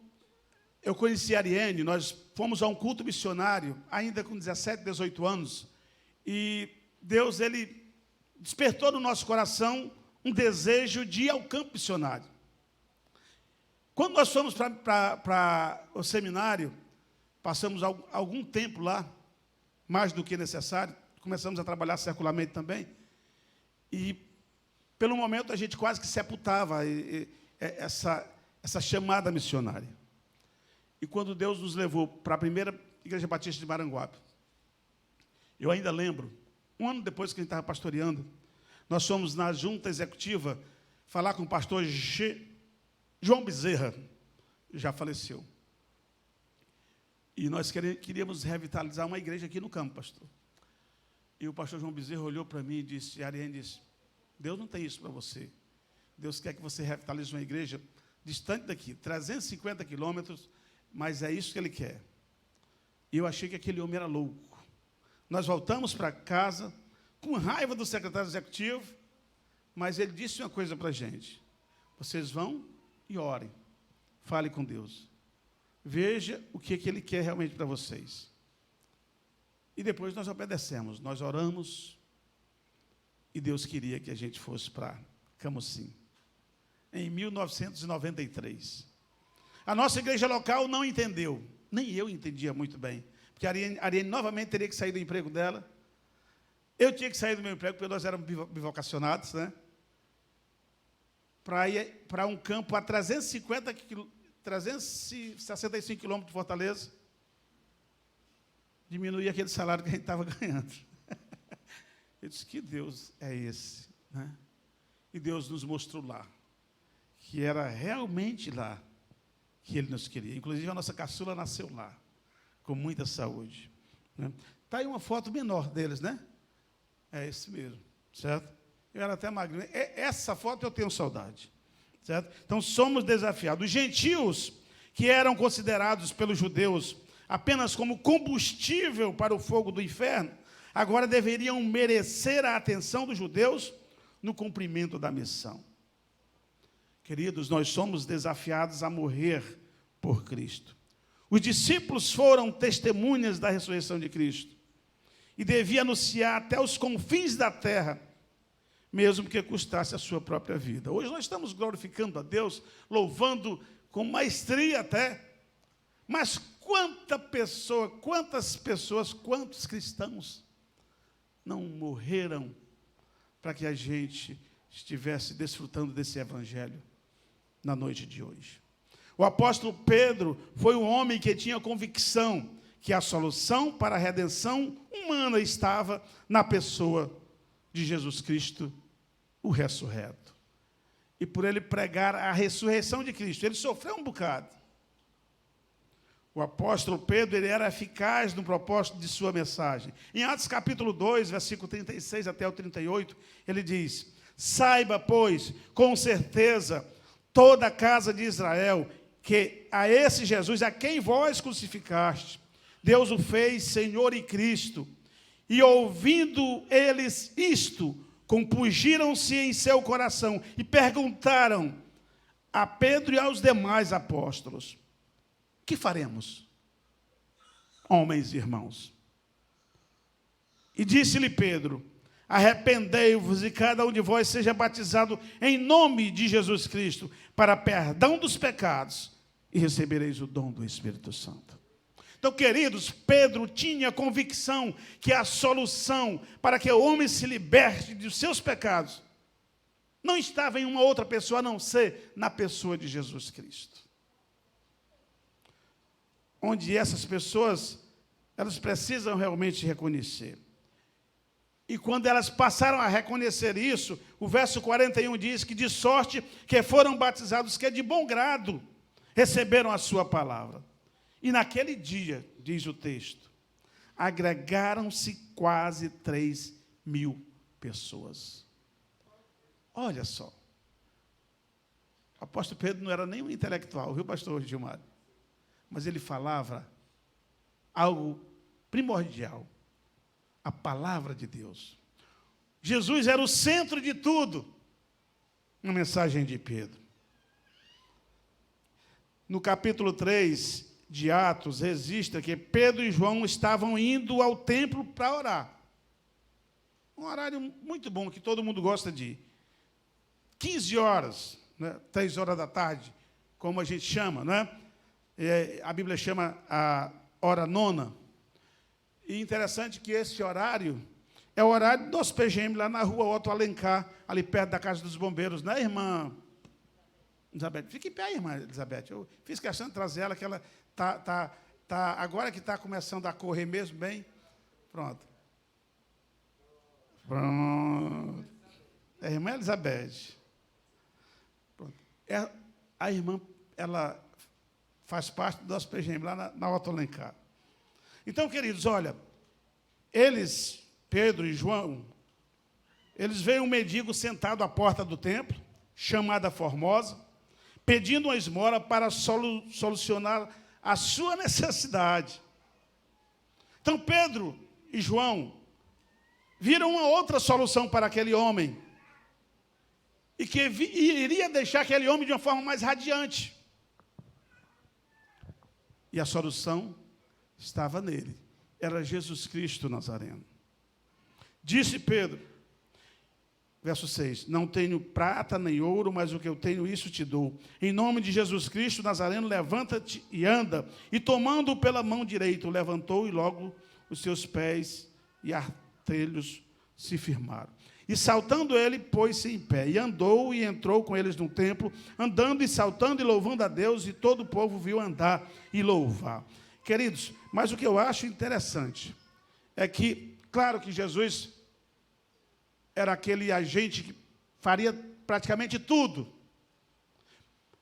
eu conheci a Ariane, nós fomos a um culto missionário, ainda com 17, 18 anos, e Deus, Ele despertou no nosso coração um desejo de ir ao campo missionário. Quando nós fomos para o seminário, passamos algum tempo lá, mais do que necessário, começamos a trabalhar secularmente também, e pelo momento a gente quase que sepultava essa chamada missionária. E quando Deus nos levou para a primeira igreja batista de Maranguape, eu ainda lembro, um ano depois que a gente estava pastoreando, nós fomos na junta executiva falar com o pastor João Bezerra, já faleceu. E nós queríamos revitalizar uma igreja aqui no campo, pastor. E o pastor João Bezerra olhou para mim e disse, Ariane disse, Deus não tem isso para você. Deus quer que você revitalize uma igreja distante daqui, 350 quilômetros, mas é isso que Ele quer. E eu achei que aquele homem era louco. Nós voltamos para casa, com raiva do secretário executivo, mas ele disse uma coisa para a gente. Vocês vão e orem. Fale com Deus. Veja o que Ele quer realmente para vocês. E depois nós obedecemos. Nós oramos. E Deus queria que a gente fosse para Camocim. Em 1993. A nossa igreja local não entendeu. Nem eu entendia muito bem. Porque a Ariane novamente teria que sair do emprego dela. Eu tinha que sair do meu emprego, porque nós éramos bivocacionados, né? Para ir para um campo a 365 quilômetros de Fortaleza, diminuir aquele salário que a gente estava ganhando. Eu disse, que Deus é esse? Né? E Deus nos mostrou lá, que era realmente lá que Ele nos queria. Inclusive, a nossa caçula nasceu lá, com muita saúde. Está aí uma foto menor deles, né? É esse mesmo, certo? Eu era até magrinho. Essa foto eu tenho saudade, certo? Então, somos desafiados. Os gentios, que eram considerados pelos judeus apenas como combustível para o fogo do inferno, agora deveriam merecer a atenção dos judeus no cumprimento da missão. Queridos, nós somos desafiados a morrer por Cristo. Os discípulos foram testemunhas da ressurreição de Cristo e deviam anunciar até os confins da terra, mesmo que custasse a sua própria vida. Hoje nós estamos glorificando a Deus, louvando com maestria até, mas quantas pessoas, quantos cristãos não morreram para que a gente estivesse desfrutando desse evangelho na noite de hoje? O apóstolo Pedro foi um homem que tinha convicção que a solução para a redenção humana estava na pessoa de Jesus Cristo, o ressurreto. E por ele pregar a ressurreição de Cristo, ele sofreu um bocado. O apóstolo Pedro, ele era eficaz no propósito de sua mensagem. Em Atos capítulo 2, versículo 36 até o 38, ele diz, saiba, pois, com certeza, toda a casa de Israel, que a esse Jesus, a quem vós crucificaste, Deus o fez Senhor e Cristo. E ouvindo eles isto, compungiram-se em seu coração e perguntaram a Pedro e aos demais apóstolos, que faremos, homens e irmãos? E disse-lhe Pedro, arrependei-vos e cada um de vós seja batizado em nome de Jesus Cristo, para perdão dos pecados, e recebereis o dom do Espírito Santo. Então, queridos, Pedro tinha convicção que a solução para que o homem se liberte dos seus pecados não estava em uma outra pessoa, a não ser na pessoa de Jesus Cristo. Onde essas pessoas, elas precisam realmente reconhecer. E quando elas passaram a reconhecer isso, o verso 41 diz que de sorte que foram batizados, que de bom grado receberam a sua palavra. E naquele dia, diz o texto, agregaram-se quase 3.000 pessoas. Olha só. O apóstolo Pedro não era nem um intelectual, viu, pastor Gilmar? Mas ele falava algo primordial. A palavra de Deus. Jesus era o centro de tudo. Uma mensagem de Pedro. No capítulo 3 de Atos, registra que Pedro e João estavam indo ao templo para orar. Um horário muito bom, que todo mundo gosta de ir. 15 horas, né? 3 horas da tarde, como a gente chama, né? A Bíblia chama a hora nona. E interessante que esse horário é o horário dos PGM, lá na rua Otto Alencar, ali perto da Casa dos Bombeiros, né, irmã Elizabeth? Fique em pé, irmã Elizabeth. Eu fiz questão de trazer ela, que ela tá agora que está começando a correr mesmo bem. Pronto. É a irmã Elizabeth. Pronto. A irmã, ela faz parte do nosso PGM, lá na Otto Alencar. Então, queridos, olha, eles, Pedro e João, eles veem um mendigo sentado à porta do templo, chamada Formosa, pedindo uma esmola para solucionar a sua necessidade. Então, Pedro e João viram uma outra solução para aquele homem, e que iria deixar aquele homem de uma forma mais radiante. E a solução estava nele. Era Jesus Cristo Nazareno. Disse Pedro, verso 6, não tenho prata nem ouro, mas o que eu tenho, isso te dou. Em nome de Jesus Cristo Nazareno, levanta-te e anda. E tomando-o pela mão direita, o levantou, e logo os seus pés e artelhos se firmaram. E saltando ele, pôs-se em pé, e andou e entrou com eles no templo, andando e saltando e louvando a Deus, e todo o povo viu andar e louvar. Queridos, mas o que eu acho interessante é que, claro que Jesus era aquele agente que faria praticamente tudo,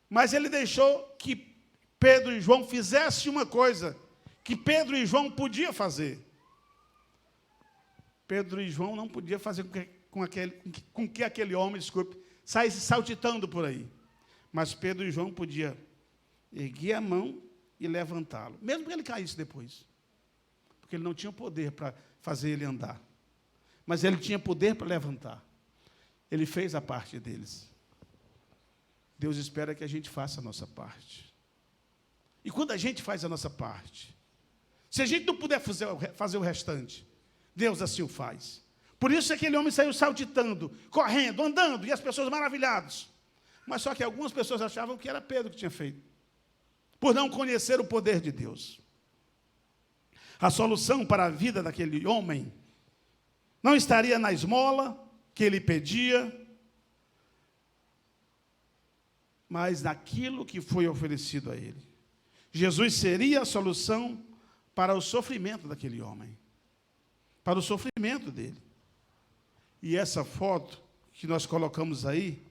mas ele deixou que Pedro e João fizessem uma coisa que Pedro e João podiam fazer. Pedro e João não podiam fazer com que aquele homem, saísse saltitando por aí. Mas Pedro e João podiam erguer a mão e levantá-lo, mesmo que ele caísse depois. Porque ele não tinha poder para fazer ele andar. Mas ele tinha poder para levantar. Ele fez a parte deles. Deus espera que a gente faça a nossa parte. E quando a gente faz a nossa parte, se a gente não puder fazer o restante, Deus assim o faz. Por isso aquele homem saiu saltitando, correndo, andando, e as pessoas maravilhadas. Mas só que algumas pessoas achavam que era Pedro que tinha feito, por não conhecer o poder de Deus. A solução para a vida daquele homem não estaria na esmola que ele pedia, mas naquilo que foi oferecido a ele. Jesus seria a solução para o sofrimento daquele homem, para o sofrimento dele. E essa foto que nós colocamos aí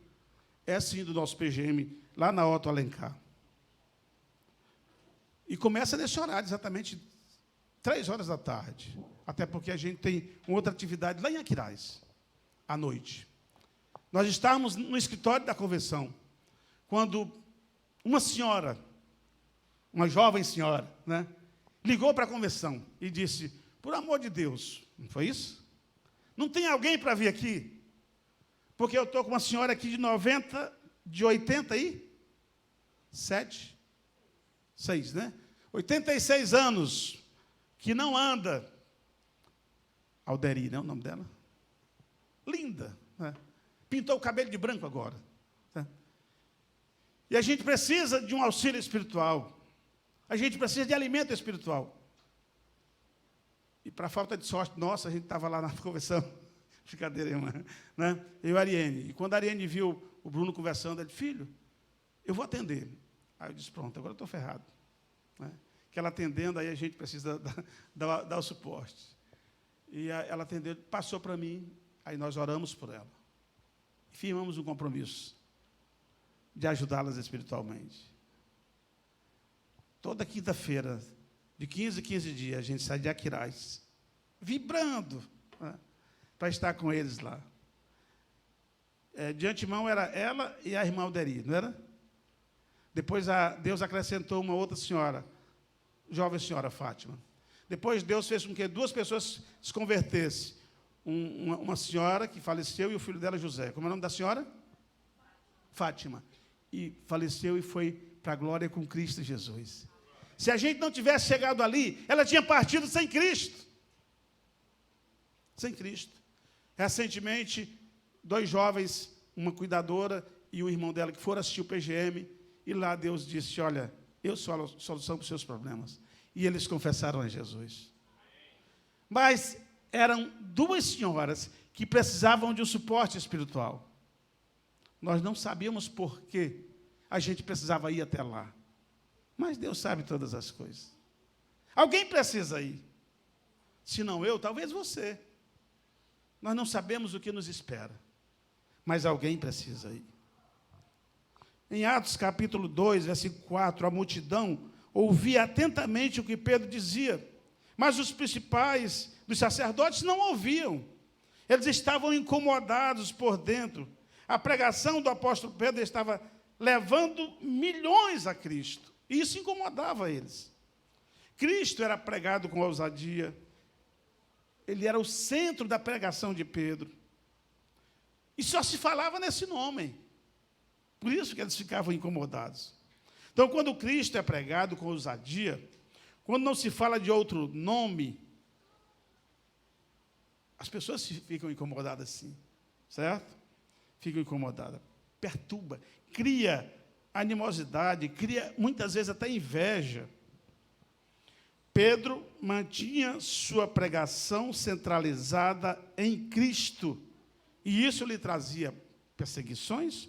é sim do nosso PGM, lá na Otto Alencar. E começa nesse horário, exatamente 3 horas da tarde. Até porque a gente tem uma outra atividade lá em Aquiraz, à noite. Nós estávamos no escritório da convenção, quando uma senhora, uma jovem senhora, né, ligou para a convenção e disse, por amor de Deus, não foi isso? Não tem alguém para vir aqui? Porque eu estou com uma senhora aqui de 87, 6, né? 86 anos, que não anda. Alderi, não é o nome dela? linda, né? Pintou o cabelo de branco agora. Né? E a gente precisa de um auxílio espiritual. A gente precisa de alimento espiritual. E para falta de sorte nossa, a gente estava lá na conversão. Brincadeira, irmã. Né? Eu e a Ariane. E quando a Ariane viu o Bruno conversando, ela disse, filho, eu vou atender. Aí eu disse, pronto, agora eu estou ferrado. Né? Que ela atendendo, aí a gente precisa dar o suporte. E ela atendeu, passou para mim, aí nós oramos por ela. E firmamos um compromisso de ajudá-las espiritualmente. Toda quinta-feira, de 15 em 15 dias, a gente sai de Aquiraz, vibrando, né, para estar com eles lá. De antemão era ela e a irmã Alderi, não era? Depois Deus acrescentou uma outra senhora, jovem senhora Fátima. Depois Deus fez com que 2 pessoas se convertessem. Uma senhora que faleceu e o filho dela, José. Como é o nome da senhora? Fátima. E faleceu e foi para a glória com Cristo Jesus. Se a gente não tivesse chegado ali, ela tinha partido sem Cristo. Sem Cristo. Recentemente, 2 jovens, uma cuidadora e o irmão dela, que foram assistir o PGM, e lá Deus disse, olha, eu sou a solução para os seus problemas. E eles confessaram a Jesus. Mas eram 2 senhoras que precisavam de um suporte espiritual. Nós não sabíamos por que a gente precisava ir até lá. Mas Deus sabe todas as coisas. Alguém precisa ir. Se não eu, talvez você. Nós não sabemos o que nos espera. Mas alguém precisa ir. Em Atos capítulo 2, versículo 4, a multidão ouvia atentamente o que Pedro dizia, mas os principais dos sacerdotes não ouviam. Eles estavam incomodados por dentro. A pregação do apóstolo Pedro estava levando milhões a Cristo. E isso incomodava eles. Cristo era pregado com ousadia. Ele era o centro da pregação de Pedro. E só se falava nesse nome. Por isso que eles ficavam incomodados. Então, quando Cristo é pregado com ousadia, quando não se fala de outro nome, as pessoas ficam incomodadas sim, certo? Ficam incomodadas. Perturba, cria animosidade, cria muitas vezes até inveja. Pedro mantinha sua pregação centralizada em Cristo, e isso lhe trazia perseguições,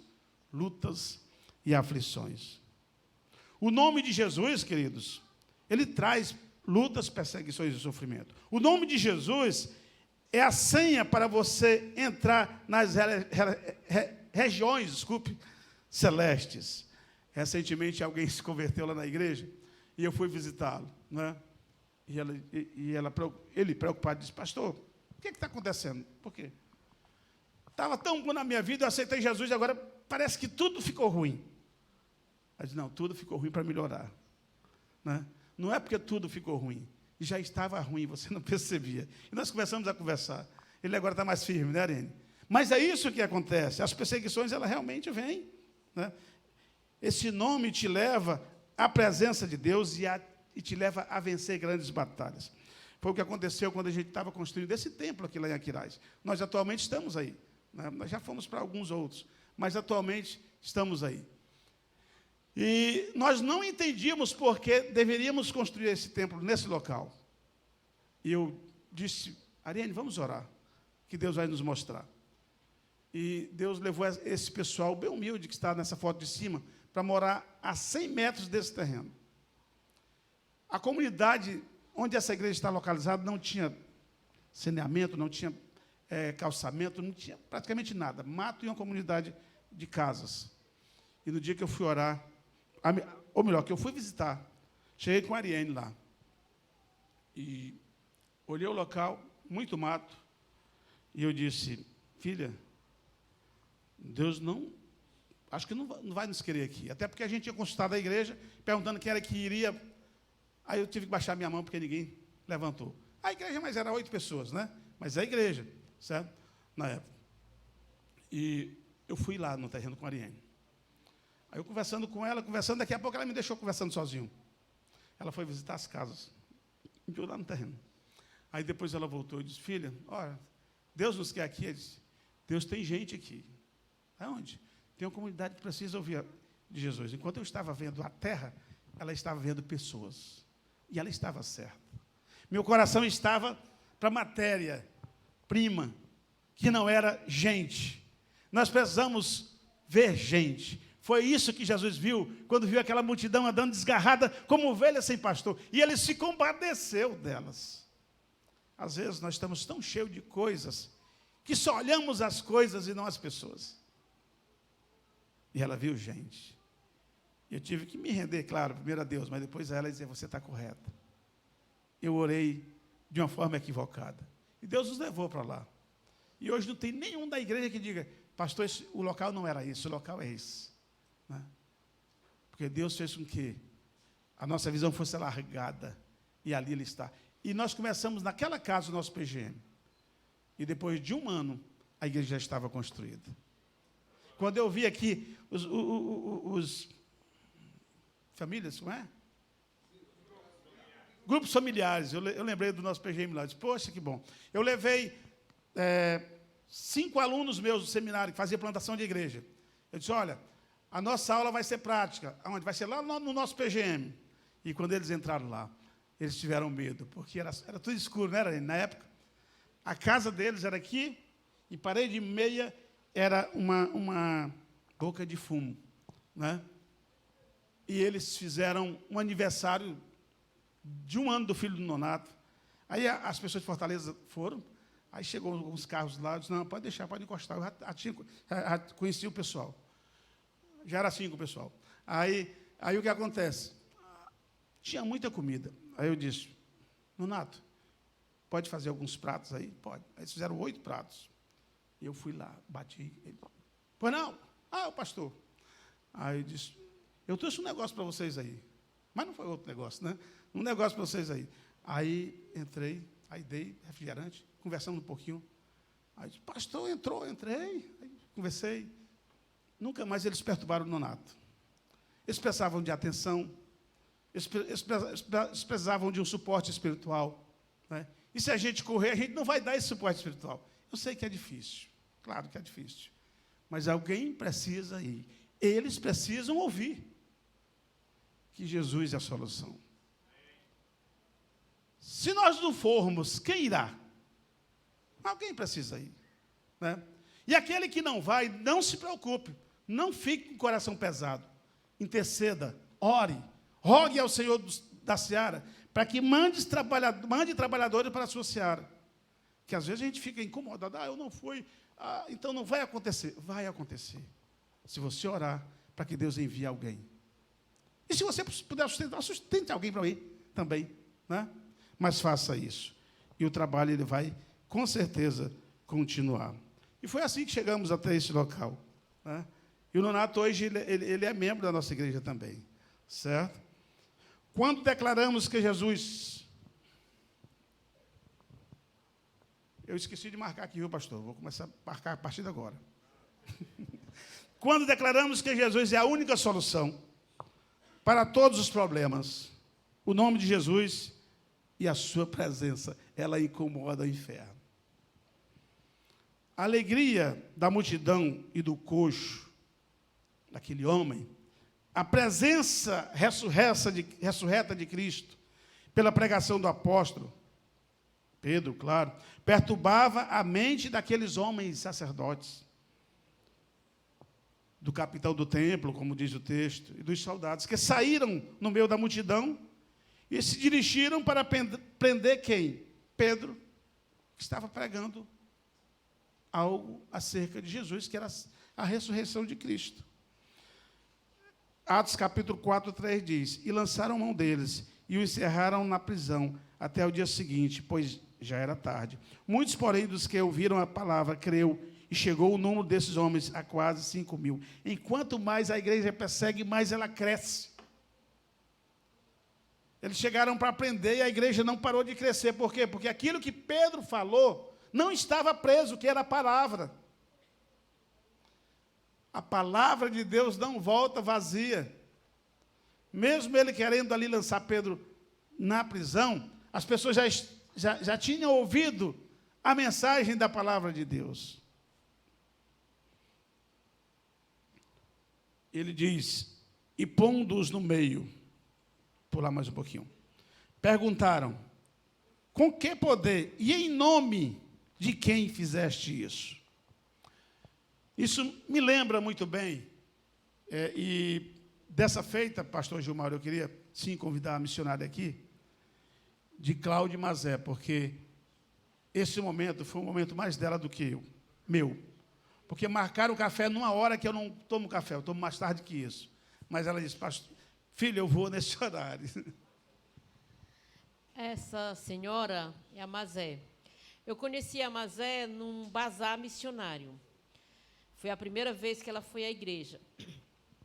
lutas e aflições. O nome de Jesus, queridos, ele traz lutas, perseguições e sofrimento. O nome de Jesus é a senha para você entrar nas regiões, celestes. Recentemente, alguém se converteu lá na igreja e eu fui visitá-lo, né? Ele preocupado disse, pastor, o que está acontecendo? Por quê? Estava tão bom na minha vida, eu aceitei Jesus e agora parece que tudo ficou ruim. Eu disse, não, tudo ficou ruim para melhorar. Né? Não é porque tudo ficou ruim. Já estava ruim, você não percebia. E nós começamos a conversar. Ele agora está mais firme, né, Arene? Mas é isso que acontece. As perseguições, elas realmente vêm. Né? Esse nome te leva à presença de Deus e te leva a vencer grandes batalhas. Foi o que aconteceu quando a gente estava construindo esse templo aqui lá em Aquiraz. Nós atualmente estamos aí. Né? Nós já fomos para alguns outros, mas atualmente estamos aí. E nós não entendíamos por que deveríamos construir esse templo nesse local. E eu disse, Ariane, vamos orar, que Deus vai nos mostrar. E Deus levou esse pessoal bem humilde, que está nessa foto de cima, para morar a 100 metros desse terreno. A comunidade onde essa igreja está localizada não tinha saneamento, não tinha calçamento, não tinha praticamente nada. Mato e uma comunidade de casas. E no dia que eu fui orar, ou melhor, que eu fui visitar, cheguei com a Ariane lá. E olhei o local, muito mato, e eu disse, filha, Deus acho que não vai nos querer aqui. Até porque a gente tinha consultado a igreja, perguntando quem era que iria. Aí eu tive que baixar minha mão, porque ninguém levantou. A igreja, mas era 8 pessoas, né? Mas é a igreja, certo? Na época. E eu fui lá no terreno com a Ariane. Aí eu conversando com ela, daqui a pouco ela me deixou conversando sozinho. Ela foi visitar as casas. Me lá no terreno. Aí depois ela voltou e disse, filha, olha, Deus nos quer aqui. Ele disse, Deus tem gente aqui. Aonde? Tem uma comunidade que precisa ouvir de Jesus. Enquanto eu estava vendo a terra, ela estava vendo pessoas. E ela estava certa. Meu coração estava para a matéria-prima, que não era gente. Nós precisamos ver gente. Foi isso que Jesus viu, quando viu aquela multidão andando desgarrada, como ovelha sem pastor. E ele se compadeceu delas. Às vezes nós estamos tão cheios de coisas, que só olhamos as coisas e não as pessoas. E ela viu gente. Eu tive que me render, claro, primeiro a Deus, mas depois a ela dizer, você está correta. Eu orei de uma forma equivocada. E Deus nos levou para lá. E hoje não tem nenhum da igreja que diga, pastor, o local não era esse, o local é esse. Né? Porque Deus fez com que a nossa visão fosse alargada. E ali ele está. E nós começamos naquela casa o nosso PGM. E depois de 1 ano, a igreja já estava construída. Quando eu vi aqui os famílias, como é? Grupos familiares. Eu lembrei do nosso PGM lá. Eu disse, poxa, que bom. Eu levei 5 alunos meus do seminário que faziam plantação de igreja. Eu disse, olha, a nossa aula vai ser prática. Onde? Vai ser lá no nosso PGM. E quando eles entraram lá, eles tiveram medo, porque era tudo escuro, não era? Na época, a casa deles era aqui, e parede meia era uma boca de fumo. Né? E eles fizeram um aniversário de 1 ano do filho do Nonato. Aí as pessoas de Fortaleza foram, aí chegou alguns carros lá, eu disse, não, pode deixar, pode encostar. Eu já conheci o pessoal. Já era assim com o pessoal. Aí o que acontece? Tinha muita comida. Aí eu disse, Nonato, pode fazer alguns pratos aí? Pode. Aí eles fizeram 8 pratos. Eu fui lá, bati. Ele, pois não? Ah, o pastor. Aí eu disse, eu trouxe um negócio para vocês aí. Mas não foi outro negócio, né? Um negócio para vocês aí. Aí entrei, aí dei refrigerante, conversamos um pouquinho. Aí disse, pastor, entrei, aí conversei. Nunca mais eles perturbaram o Nonato. Eles precisavam de atenção, eles precisavam de um suporte espiritual. Né? E se a gente correr, a gente não vai dar esse suporte espiritual. Eu sei que é difícil, claro que é difícil. Mas alguém precisa ir. Eles precisam ouvir que Jesus é a solução. Se nós não formos, quem irá? Alguém precisa ir. Né? E aquele que não vai, não se preocupe. Não fique com o coração pesado. Interceda, ore, rogue ao Senhor da seara, para que mande trabalhadores para a sua seara. Que às vezes a gente fica incomodado. Eu não fui, então não vai acontecer. Vai acontecer. Se você orar, para que Deus envie alguém. E se você puder sustentar, sustente alguém para ir também. Né? Mas faça isso. E o trabalho ele vai, com certeza, continuar. E foi assim que chegamos até esse local. Né? E o Nonato hoje ele é membro da nossa igreja também. Certo? Quando declaramos que Jesus... Eu esqueci de marcar aqui, viu, pastor? Vou começar a marcar a partir de agora. Quando declaramos que Jesus é a única solução para todos os problemas, o nome de Jesus e a sua presença, ela incomoda o inferno. A alegria da multidão e do coxo, daquele homem, a presença ressurreta de Cristo, pela pregação do apóstolo, Pedro, claro, perturbava a mente daqueles homens sacerdotes, do capitão do templo, como diz o texto, e dos soldados, que saíram no meio da multidão e se dirigiram para prender quem? Pedro, que estava pregando algo acerca de Jesus, que era a ressurreição de Cristo. Atos capítulo 4, 3 diz, e lançaram mão deles, e o encerraram na prisão, até o dia seguinte, pois já era tarde. Muitos, porém, dos que ouviram a palavra, creu, e chegou o número desses homens a quase 5.000. Enquanto mais a igreja persegue, mais ela cresce. Eles chegaram para aprender e a igreja não parou de crescer. Por quê? Porque aquilo que Pedro falou não estava preso, que era a palavra. A palavra de Deus não volta vazia. Mesmo ele querendo ali lançar Pedro na prisão, as pessoas já tinham ouvido a mensagem da palavra de Deus. ele diz, e pondo-os no meio, pular mais um pouquinho, perguntaram, com que poder e em nome de quem fizeste isso? Isso me lembra muito bem, e dessa feita, pastor Gilmar, eu queria sim convidar a missionária aqui, de Cláudia Mazé, porque esse momento foi um momento mais dela do que meu. Porque marcaram o café numa hora que eu não tomo café, eu tomo mais tarde que isso. Mas ela disse, pastor, filho, eu vou nesse horário. Essa senhora é a Mazé. Eu conheci a Mazé num bazar missionário. Foi a primeira vez que ela foi à igreja.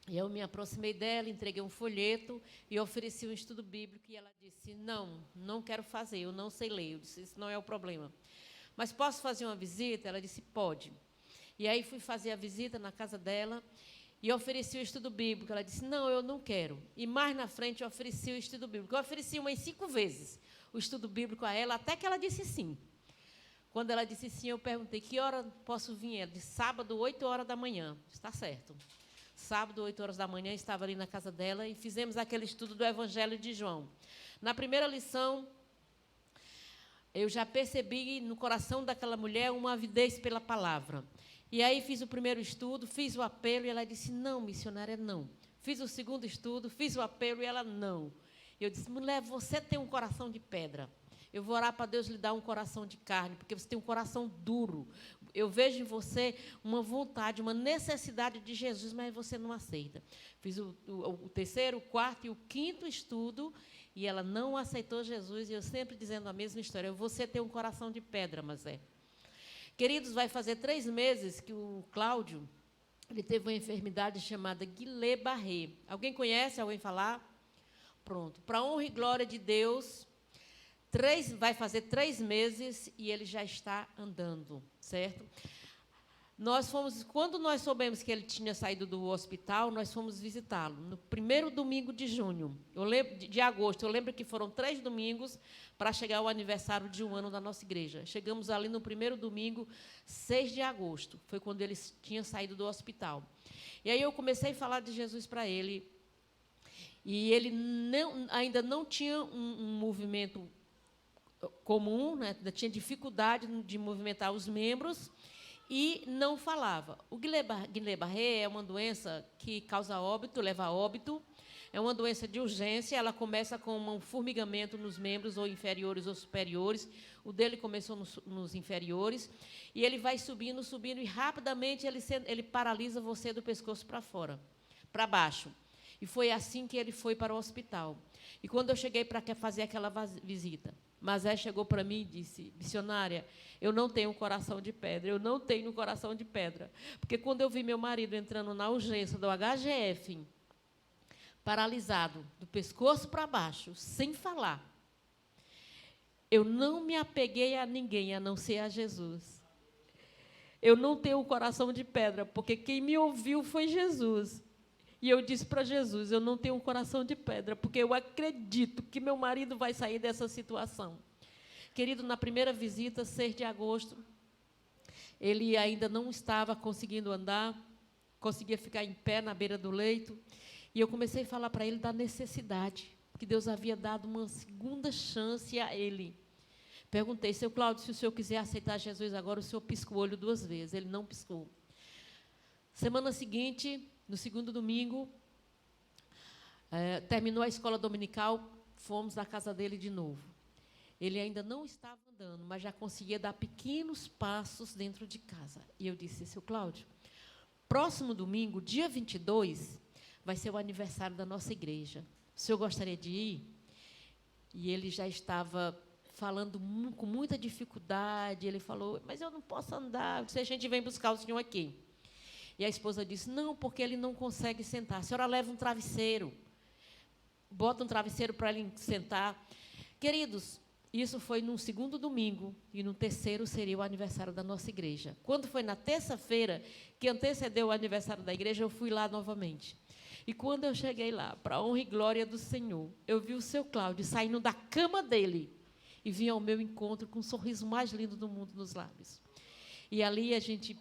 E eu me aproximei dela, entreguei um folheto e ofereci um estudo bíblico. E ela disse, não quero fazer, eu não sei ler. Eu disse, isso não é o problema. Mas posso fazer uma visita? Ela disse, pode. E aí fui fazer a visita na casa dela e ofereci o estudo bíblico. Ela disse, não, eu não quero. E mais na frente eu ofereci o estudo bíblico. Eu ofereci umas 5 vezes o estudo bíblico a ela, até que ela disse sim. Quando ela disse sim, eu perguntei, que hora posso vir? Ela disse, sábado, 8 horas da manhã. Está certo. Sábado, 8 horas da manhã, estava ali na casa dela e fizemos aquele estudo do Evangelho de João. Na primeira lição, eu já percebi no coração daquela mulher uma avidez pela palavra. E aí fiz o primeiro estudo, fiz o apelo e ela disse, não, missionária, não. Fiz o segundo estudo, fiz o apelo e ela, não. Eu disse, mulher, você tem um coração de pedra. Eu vou orar para Deus lhe dar um coração de carne, porque você tem um coração duro. Eu vejo em você uma vontade, uma necessidade de Jesus, mas você não aceita. Fiz o terceiro, o quarto e o quinto estudo, e ela não aceitou Jesus, e eu sempre dizendo a mesma história. Você tem um coração de pedra, Mazé. Queridos, vai fazer 3 meses que o Cláudio ele teve uma enfermidade chamada Guillain-Barré. Alguém conhece? Alguém falar? Pronto. Para a honra e glória de Deus, vai fazer 3 meses e ele já está andando, certo? Quando nós soubemos que ele tinha saído do hospital, nós fomos visitá-lo, no primeiro domingo de junho, de agosto. Eu lembro que foram 3 domingos para chegar ao aniversário de 1 ano da nossa igreja. Chegamos ali no primeiro domingo, 6 de agosto, foi quando ele tinha saído do hospital. E aí eu comecei a falar de Jesus para ele, e ele ainda não tinha um movimento comum, né? Tinha dificuldade de movimentar os membros, e não falava. O Guillain-Barré é uma doença que causa óbito, leva a óbito, é uma doença de urgência, ela começa com um formigamento nos membros, ou inferiores ou superiores. O dele começou nos inferiores, e ele vai subindo, e rapidamente ele paralisa você do pescoço para fora, para baixo. E foi assim que ele foi para o hospital. E quando eu cheguei para fazer aquela visita, Mazé chegou para mim e disse, missionária, eu não tenho um coração de pedra, eu não tenho um coração de pedra. Porque quando eu vi meu marido entrando na urgência do HGF, paralisado, do pescoço para baixo, sem falar, eu não me apeguei a ninguém, a não ser a Jesus. Eu não tenho um coração de pedra, porque quem me ouviu foi Jesus. E eu disse para Jesus, eu não tenho um coração de pedra, porque eu acredito que meu marido vai sair dessa situação. Querido, na primeira visita, 6 de agosto, ele ainda não estava conseguindo andar, conseguia ficar em pé na beira do leito, e eu comecei a falar para ele da necessidade, que Deus havia dado uma segunda chance a ele. Perguntei, seu Cláudio, se o senhor quiser aceitar Jesus agora, o senhor pisca o olho 2 vezes. Ele não piscou. Semana seguinte, no segundo domingo, terminou a escola dominical, fomos na casa dele de novo. Ele ainda não estava andando, mas já conseguia dar pequenos passos dentro de casa. E eu disse, seu Cláudio, próximo domingo, dia 22, vai ser o aniversário da nossa igreja. O senhor gostaria de ir? E ele já estava falando com muita dificuldade. Ele falou, mas eu não posso andar, se a gente vem buscar o senhor aqui. E a esposa disse, não, porque ele não consegue sentar. A senhora leva um travesseiro. Bota um travesseiro para ele sentar. Queridos, isso foi no segundo domingo, e no terceiro seria o aniversário da nossa igreja. Quando foi na terça-feira, que antecedeu o aniversário da igreja, eu fui lá novamente. E quando eu cheguei lá, para a honra e glória do Senhor, eu vi o seu Cláudio saindo da cama dele e vinha ao meu encontro com o sorriso mais lindo do mundo nos lábios. E ali a gente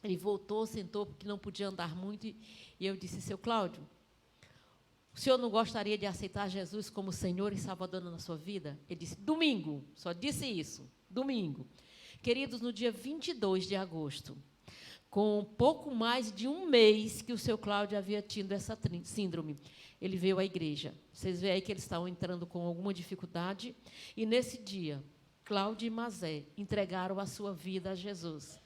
Ele voltou, sentou, porque não podia andar muito, e eu disse, seu Cláudio, o senhor não gostaria de aceitar Jesus como Senhor e Salvador na sua vida? Ele disse, domingo, só disse isso, domingo. Queridos, no dia 22 de agosto, com pouco mais de um mês que o seu Cláudio havia tido essa síndrome, ele veio à igreja. Vocês veem aí que eles estavam entrando com alguma dificuldade, e nesse dia, Cláudio e Mazé entregaram a sua vida a Jesus.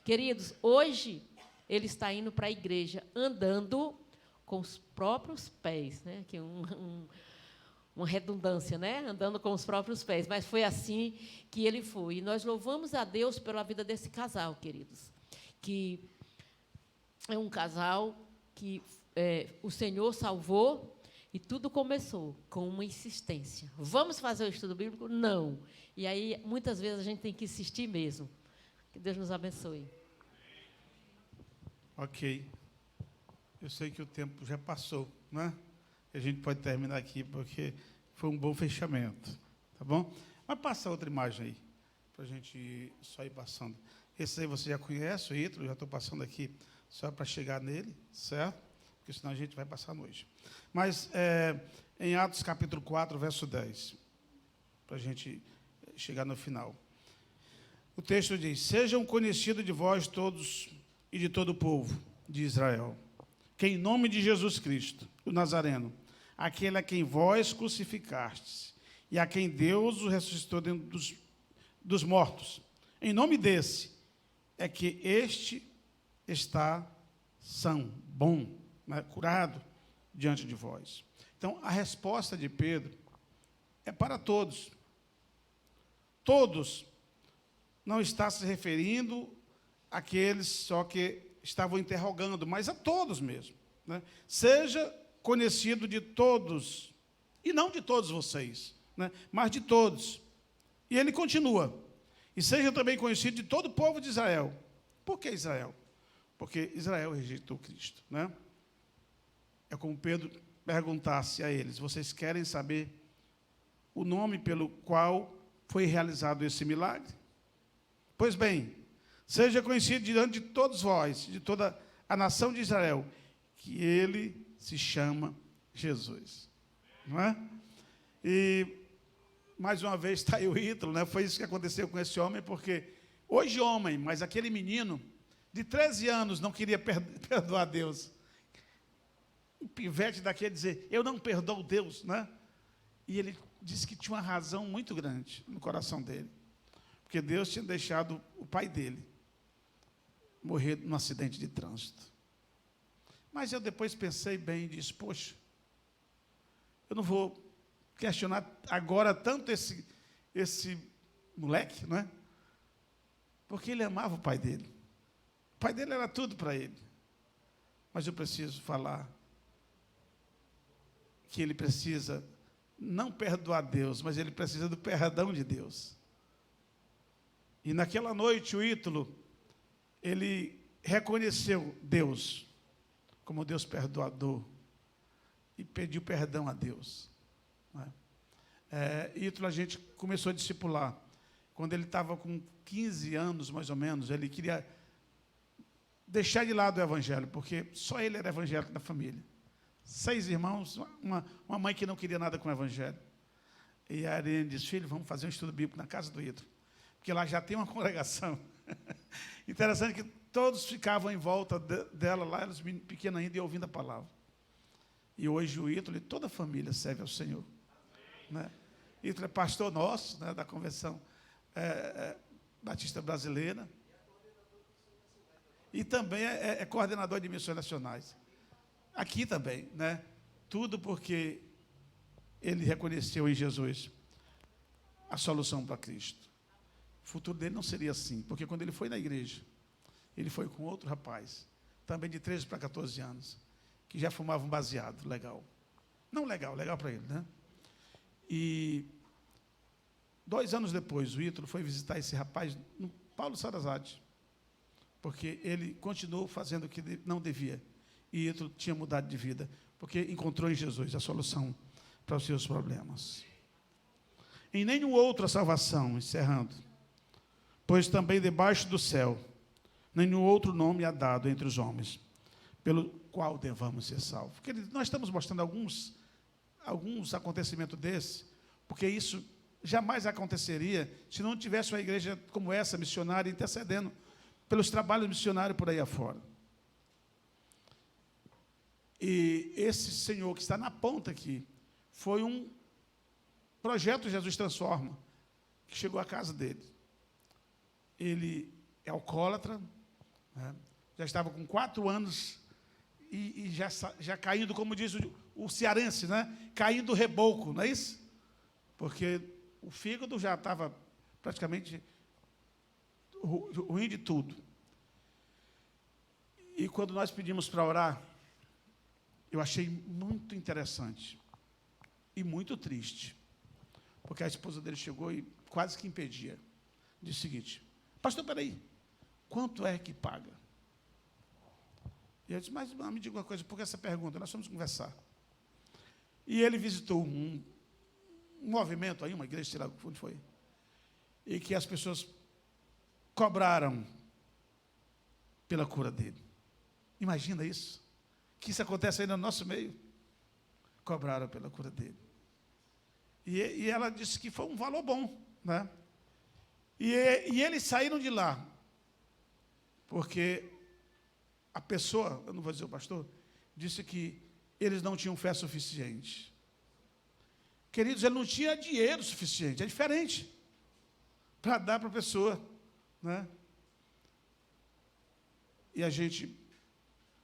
Queridos, hoje ele está indo para a igreja andando com os próprios pés, né? Que uma redundância, né? Andando com os próprios pés, mas foi assim que ele foi. E nós louvamos a Deus pela vida desse casal, queridos, que é um casal que o Senhor salvou, e tudo começou com uma insistência. Vamos fazer o estudo bíblico? Não. E aí, muitas vezes, a gente tem que insistir mesmo. Que Deus nos abençoe. Ok. Eu sei que o tempo já passou, né? A gente pode terminar aqui, porque foi um bom fechamento. Tá bom? Mas passa outra imagem aí, para a gente só ir passando. Esse aí você já conhece, o Ítalo, já estou passando aqui só para chegar nele, certo? Porque senão a gente vai passar a noite. Mas, em Atos capítulo 4, verso 10, para a gente chegar no final. O texto diz, sejam conhecidos de vós todos e de todo o povo de Israel, que em nome de Jesus Cristo, o Nazareno, aquele a quem vós crucificastes, e a quem Deus o ressuscitou dentro dos mortos, em nome desse, é que este está são, bom, né, curado diante de vós. Então, a resposta de Pedro é para todos. Todos. Não está se referindo àqueles só que estavam interrogando, mas a todos mesmo. Né? Seja conhecido de todos, e não de todos vocês, né, mas de todos. E ele continua. E seja também conhecido de todo o povo de Israel. Por que Israel? Porque Israel rejeitou Cristo. Né? É como Pedro perguntasse a eles, vocês querem saber o nome pelo qual foi realizado esse milagre? Pois bem, seja conhecido diante de todos vós, de toda a nação de Israel, que ele se chama Jesus. Não é? E, mais uma vez, está aí o Ítalo, né? Foi isso que aconteceu com esse homem, porque hoje homem, mas aquele menino de 13 anos não queria perdoar Deus. Um pivete daquele dizer, eu não perdoo Deus, né? E ele disse que tinha uma razão muito grande no coração dele, porque Deus tinha deixado o pai dele morrer num acidente de trânsito. Mas eu depois pensei bem e disse, poxa, eu não vou questionar agora tanto esse moleque, não é? Porque ele amava o pai dele. O pai dele era tudo para ele. Mas eu preciso falar que ele precisa não perdoar Deus, mas ele precisa do perdão de Deus. E naquela noite o Ítalo, ele reconheceu Deus como Deus perdoador e pediu perdão a Deus. Ítalo a gente começou a discipular. Quando ele estava com 15 anos, mais ou menos, ele queria deixar de lado o evangelho, porque só ele era evangélico da família. 6 irmãos, uma mãe que não queria nada com o evangelho. E a Ariane disse, filho, vamos fazer um estudo bíblico na casa do Ítalo, porque lá já tem uma congregação. Interessante que todos ficavam em volta dela, lá eles pequenos ainda, e ouvindo a palavra. E hoje o Ítalo e toda a família serve ao Senhor. Né? Ítalo é pastor nosso, né, da Convenção Batista Brasileira. E também é coordenador de missões nacionais. Aqui também, né? Tudo porque ele reconheceu em Jesus a solução para Cristo. O futuro dele não seria assim, porque quando ele foi na igreja, ele foi com outro rapaz, também de 13 para 14 anos, que já fumava um baseado, legal. Não legal, legal para ele, né? E 2 anos depois, o Ítalo foi visitar esse rapaz no Paulo Sarazate, porque ele continuou fazendo o que não devia. E Ítalo tinha mudado de vida, porque encontrou em Jesus a solução para os seus problemas. Em nenhum outro a salvação, encerrando, pois também debaixo do céu nenhum outro nome há dado entre os homens, pelo qual devamos ser salvos. Queridos, nós estamos mostrando alguns acontecimentos desses, porque isso jamais aconteceria se não tivesse uma igreja como essa, missionária, intercedendo pelos trabalhos missionários por aí afora. E esse senhor que está na ponta aqui, foi um projeto Jesus Transforma, que chegou à casa dele. Ele é alcoólatra, né? Já estava com 4 anos e já caindo, como diz o cearense, né? Caindo do reboco, não é isso? Porque o fígado já estava praticamente ruim de tudo. E quando nós pedimos para orar, eu achei muito interessante e muito triste, porque a esposa dele chegou e quase que impedia. Disse o seguinte: pastor, peraí, quanto é que paga? E eu disse: mas me diga uma coisa, por que essa pergunta? Nós vamos conversar. E ele visitou um movimento aí, uma igreja, sei lá onde foi, e que as pessoas cobraram pela cura dele. Imagina isso, que isso acontece aí no nosso meio. Cobraram pela cura dele. E ela disse que foi um valor bom, né? E eles saíram de lá, porque a pessoa, eu não vou dizer o pastor, disse que eles não tinham fé suficiente. Queridos, ele não tinha dinheiro suficiente, é diferente, para dar para a pessoa, né? E a gente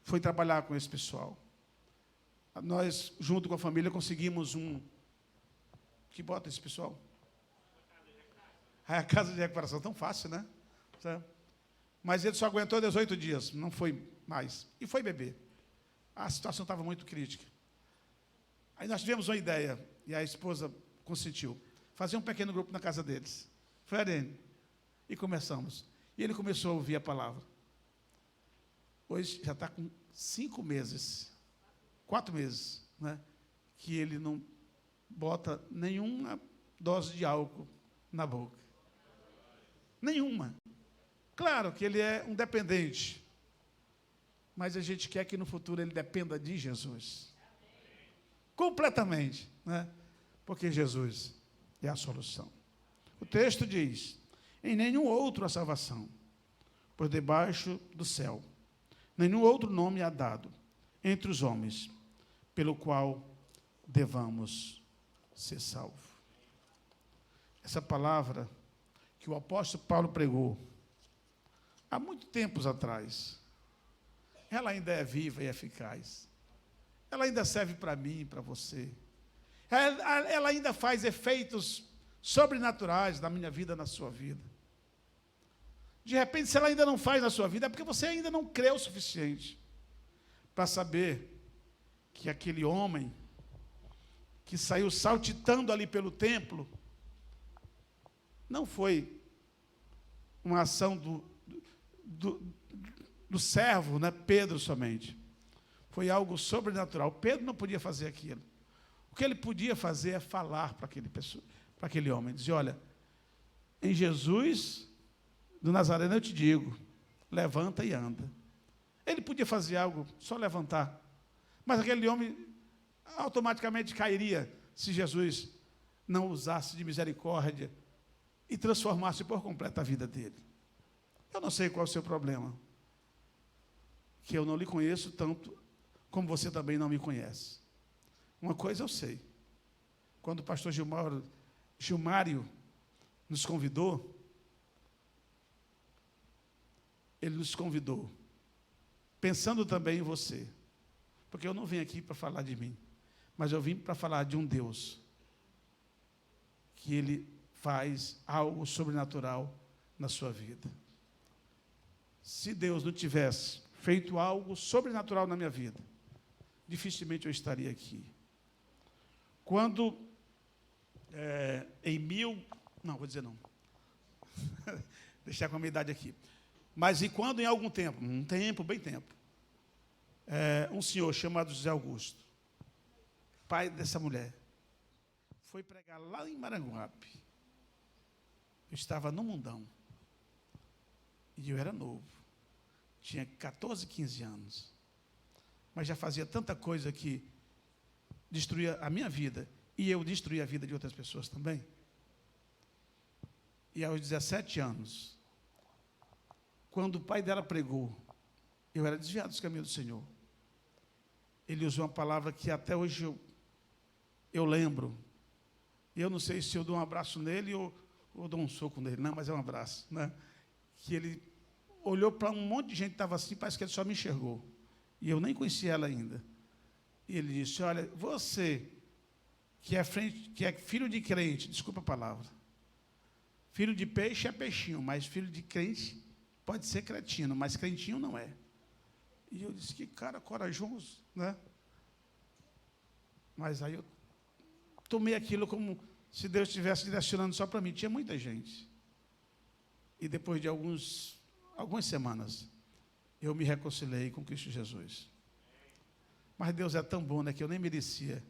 foi trabalhar com esse pessoal. Nós, junto com a família, conseguimos que bota esse pessoal? A casa de recuperação, tão fácil, né? Mas ele só aguentou 18 dias, não foi mais. E foi beber. A situação estava muito crítica. Aí nós tivemos uma ideia, e a esposa consentiu, fazer um pequeno grupo na casa deles. Foi a Arene. E começamos. E ele começou a ouvir a palavra. Hoje já está com 5 meses, 4 meses, né? Que ele não bota nenhuma dose de álcool na boca. Nenhuma. Claro que ele é um dependente, mas a gente quer que no futuro ele dependa de Jesus. Completamente, né? Porque Jesus é a solução. O texto diz: em nenhum outro há salvação, por debaixo do céu, nenhum outro nome há dado entre os homens, pelo qual devamos ser salvos. Essa palavra que o apóstolo Paulo pregou há muito tempos atrás, ela ainda é viva e eficaz. Ela ainda serve para mim e para você. Ela ainda faz efeitos sobrenaturais na minha vida, na sua vida. De repente, se ela ainda não faz na sua vida, é porque você ainda não crê o suficiente para saber que aquele homem que saiu saltitando ali pelo templo não foi uma ação do servo, né, Pedro somente. Foi algo sobrenatural. Pedro não podia fazer aquilo. O que ele podia fazer é falar para aquele homem. Dizer: olha, em Jesus do Nazareno eu te digo, levanta e anda. Ele podia fazer algo, só levantar. Mas aquele homem automaticamente cairia se Jesus não usasse de misericórdia e transformasse por completo a vida dele. Eu não sei qual é o seu problema, que eu não lhe conheço tanto como você também não me conhece. Uma coisa eu sei: quando o pastor Gilmário nos convidou, ele nos convidou pensando também em você, porque eu não vim aqui para falar de mim, mas eu vim para falar de um Deus que Ele faz algo sobrenatural na sua vida. Se Deus não tivesse feito algo sobrenatural na minha vida, dificilmente eu estaria aqui. Quando, não, vou dizer não, deixar com a minha idade aqui, mas e quando em algum tempo, bem tempo, um senhor chamado José Augusto, pai dessa mulher, foi pregar lá em Maranguape. Eu estava no mundão, e eu era novo. tinha 14, 15 anos. Mas já fazia tanta coisa que destruía a minha vida, e eu destruía a vida de outras pessoas também. E aos 17 anos, quando o pai dela pregou, eu era desviado dos caminhos do Senhor. Ele usou uma palavra que até hoje eu lembro. Eu não sei se eu dou um abraço nele ou dou um soco nele. Não, mas é um abraço, né? Que ele olhou para um monte de gente que estava assim, parece que ele só me enxergou. E eu nem conhecia ela ainda. E ele disse, olha, você que é filho de crente, desculpa a palavra, filho de peixe é peixinho, mas filho de crente pode ser cretino, mas crentinho não é. E eu disse, que cara corajoso, né? Mas aí eu tomei aquilo como se Deus estivesse direcionando só para mim. Tinha muita gente. E depois de algumas semanas, eu me reconciliei com Cristo Jesus. Mas Deus é tão bom, né, que eu nem merecia.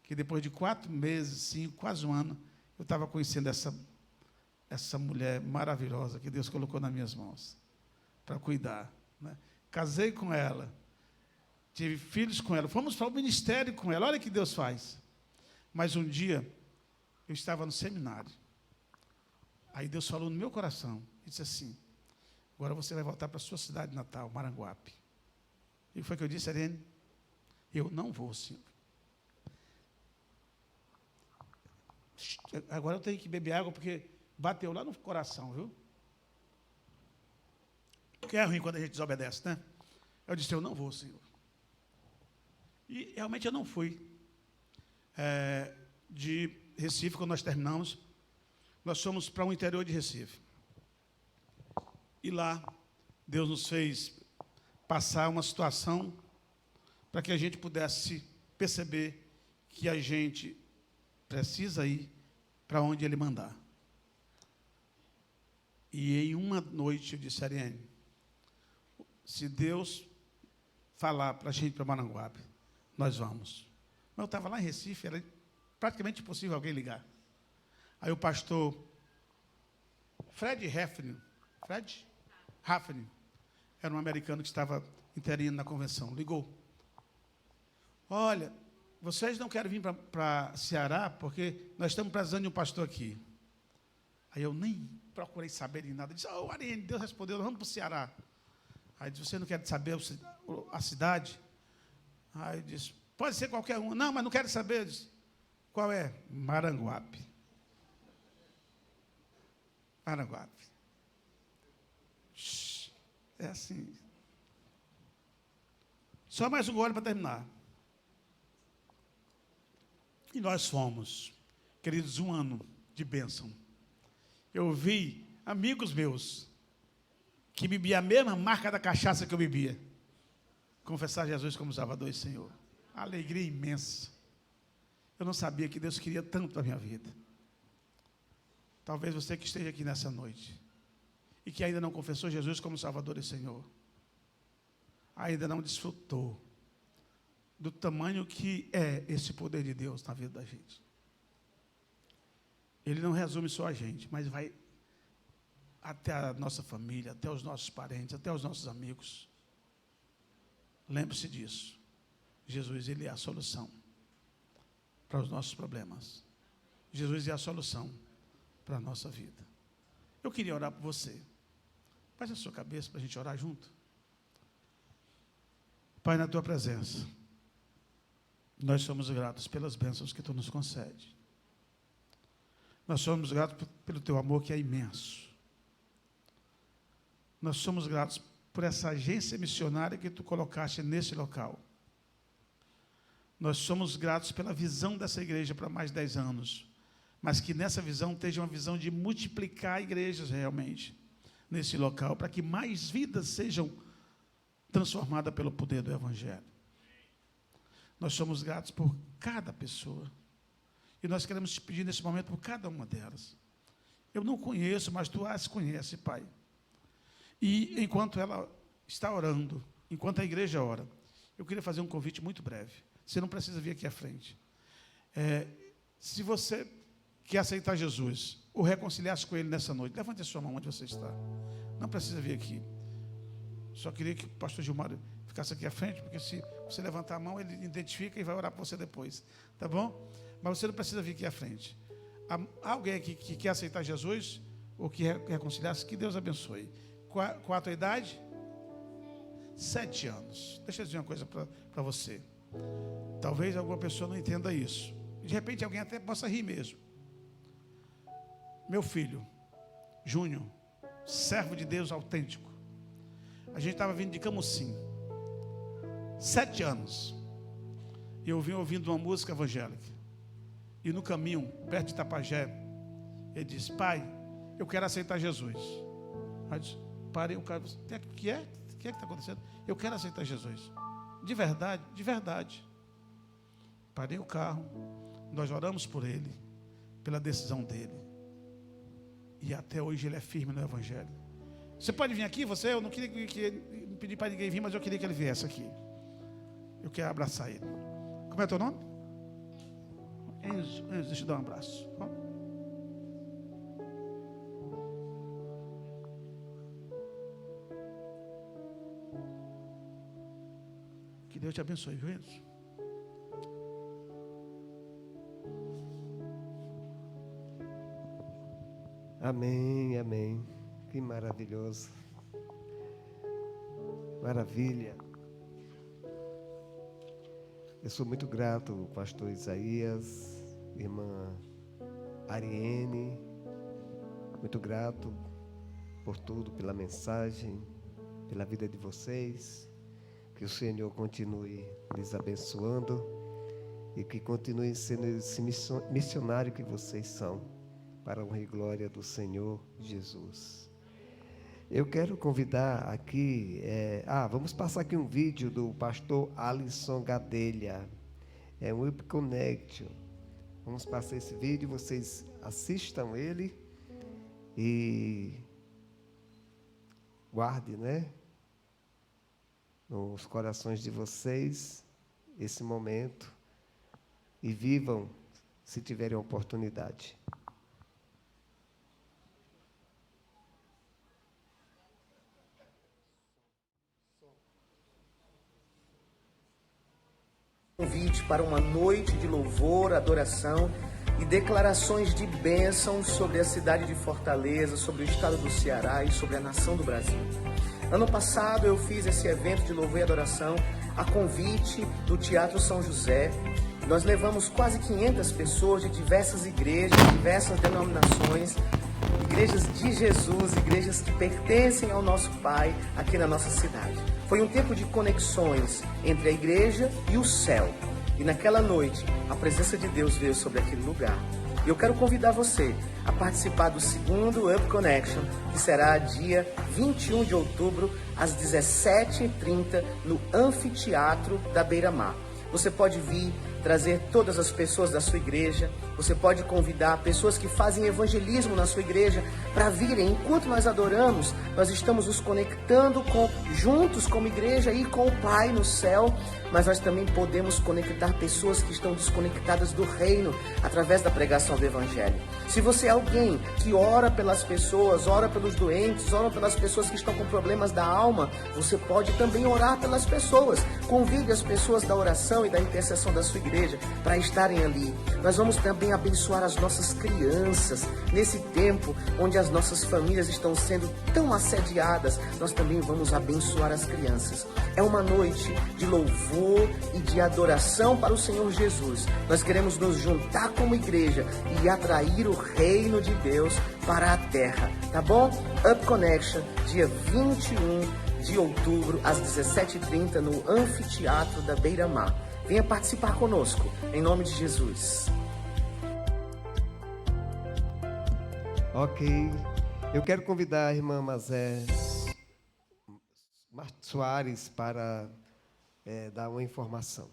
Que depois de 4 meses, 5, quase um ano, eu estava conhecendo essa mulher maravilhosa que Deus colocou nas minhas mãos para cuidar, né? Casei com ela, tive filhos com ela, fomos para o ministério com ela. Olha o que Deus faz. Mas um dia, eu estava no seminário. Aí Deus falou no meu coração, e disse assim, agora você vai voltar para a sua cidade natal, Maranguape. E foi o que eu disse, Ariane, eu não vou, Senhor. Agora eu tenho que beber água, porque bateu lá no coração, viu? Porque é ruim quando a gente desobedece, né? Eu disse, eu não vou, Senhor. E realmente eu não fui. De Recife, quando nós terminamos, nós fomos para o interior de Recife. E lá, Deus nos fez passar uma situação para que a gente pudesse perceber que a gente precisa ir para onde Ele mandar. E em uma noite eu disse, Ariane, se Deus falar para a gente ir para Maranguape, nós vamos. Mas eu estava lá em Recife, era praticamente impossível alguém ligar. Aí o pastor Fred Hafner, era um americano que estava interino na convenção, ligou. Olha, vocês não querem vir para Ceará, porque nós estamos precisando de um pastor aqui. Aí eu nem procurei saber de nada. Disse, Ariane, Deus respondeu, nós vamos para o Ceará. Aí disse, você não quer saber a cidade? Aí disse, pode ser qualquer um. Não, mas não quero saber. Eu disse, qual é? Maranguape. Maranguape. É assim. Só mais um gole para terminar. E nós fomos, queridos, 1 ano de bênção. Eu vi amigos meus que bebiam a mesma marca da cachaça que eu bebia confessar Jesus como Salvador e Senhor. Alegria imensa. Eu não sabia que Deus queria tanto a minha vida. Talvez você que esteja aqui nessa noite e que ainda não confessou Jesus como Salvador e Senhor, ainda não desfrutou do tamanho que é esse poder de Deus na vida da gente. Ele não resume só a gente, mas vai até a nossa família, até os nossos parentes, até os nossos amigos. Lembre-se disso. Jesus, Ele é a solução para os nossos problemas. Jesus é a solução para a nossa vida. Eu queria orar por você. Baixe a sua cabeça para a gente orar junto. Pai, na Tua presença, nós somos gratos pelas bênçãos que Tu nos concede. Nós somos gratos pelo Teu amor que é imenso. Nós somos gratos por essa agência missionária que Tu colocaste nesse local. Nós somos gratos pela visão dessa igreja para mais 10 anos, mas que nessa visão esteja uma visão de multiplicar igrejas realmente nesse local, para que mais vidas sejam transformadas pelo poder do Evangelho. Nós somos gratos por cada pessoa, e nós queremos te pedir nesse momento por cada uma delas. Eu não conheço, mas Tu as conhece, Pai. E enquanto ela está orando, enquanto a igreja ora, eu queria fazer um convite muito breve. Você não precisa vir aqui à frente. Se você quer aceitar Jesus, ou reconciliar-se com Ele nessa noite, levante a sua mão onde você está. Não precisa vir aqui. Só queria que o pastor Gilmário ficasse aqui à frente, porque se você levantar a mão, ele identifica e vai orar por você depois. Tá bom? Mas você não precisa vir aqui à frente. Há alguém aqui que quer aceitar Jesus ou que reconciliar-se? Que Deus abençoe. Qual a tua idade? 7 anos. Deixa eu dizer uma coisa para você. Talvez alguma pessoa não entenda isso. De repente alguém até possa rir mesmo. Meu filho, Júnior, servo de Deus autêntico. A gente estava vindo de Camusim. 7 anos. E eu vim ouvindo uma música evangélica. E no caminho, perto de Itapajé, ele disse: pai, eu quero aceitar Jesus. Aí eu disse: parei o cara. O que é que está acontecendo? Eu quero aceitar Jesus. De verdade, de verdade. Parei o carro. Nós oramos por ele, pela decisão dele. E até hoje ele é firme no Evangelho. Você pode vir aqui, você? Eu não queria pedir para ninguém vir, mas eu queria que ele viesse aqui. Eu quero abraçar ele. Como é teu nome? Enzo, deixa eu dar um abraço. Que Deus te abençoe, viu, Enzo? Amém, amém. Que maravilhoso. Maravilha. Eu sou muito grato, pastor Isaías, irmã Ariene. Muito grato por tudo, pela mensagem, pela vida de vocês. Que o Senhor continue lhes abençoando e que continue sendo esse missionário que vocês são, para a honra e glória do Senhor Jesus. Eu quero convidar aqui, vamos passar aqui um vídeo do pastor Alisson Gadelha, um Up Connection. Vamos passar esse vídeo, vocês assistam ele e guardem, nos corações de vocês esse momento e vivam se tiverem a oportunidade. Convite para uma noite de louvor, adoração e declarações de bênção sobre a cidade de Fortaleza, sobre o estado do Ceará e sobre a nação do Brasil. Ano passado eu fiz esse evento de louvor e adoração a convite do Teatro São José. Nós levamos quase 500 pessoas de diversas igrejas, diversas denominações, igrejas de Jesus, igrejas que pertencem ao nosso Pai aqui na nossa cidade. Foi um tempo de conexões entre a igreja e o céu. E naquela noite, a presença de Deus veio sobre aquele lugar. E eu quero convidar você a participar do segundo Up Connection, que será dia 21 de outubro, às 17h30, no Anfiteatro da Beira-Mar. Você pode vir trazer todas as pessoas da sua igreja. Você pode convidar pessoas que fazem evangelismo na sua igreja para virem. Enquanto nós adoramos, nós estamos nos conectando juntos como igreja e com o Pai no céu, mas nós também podemos conectar pessoas que estão desconectadas do reino através da pregação do evangelho. Se você é alguém que ora pelas pessoas, ora pelos doentes, ora pelas pessoas que estão com problemas da alma, você pode também orar pelas pessoas. Convide as pessoas da oração e da intercessão da sua igreja para estarem ali. Nós vamos também abençoar as nossas crianças. Nesse tempo onde as nossas famílias estão sendo tão assediadas, nós também vamos abençoar as crianças. É uma noite de louvor e de adoração para o Senhor Jesus. Nós queremos nos juntar como igreja e atrair o reino de Deus para a terra, tá bom? Up Connection, dia 21 de outubro, às 17h30, no Anfiteatro da Beira-Mar. Venha participar conosco, em nome de Jesus. Ok. Eu quero convidar a irmã Mazé Soares para dar uma informação.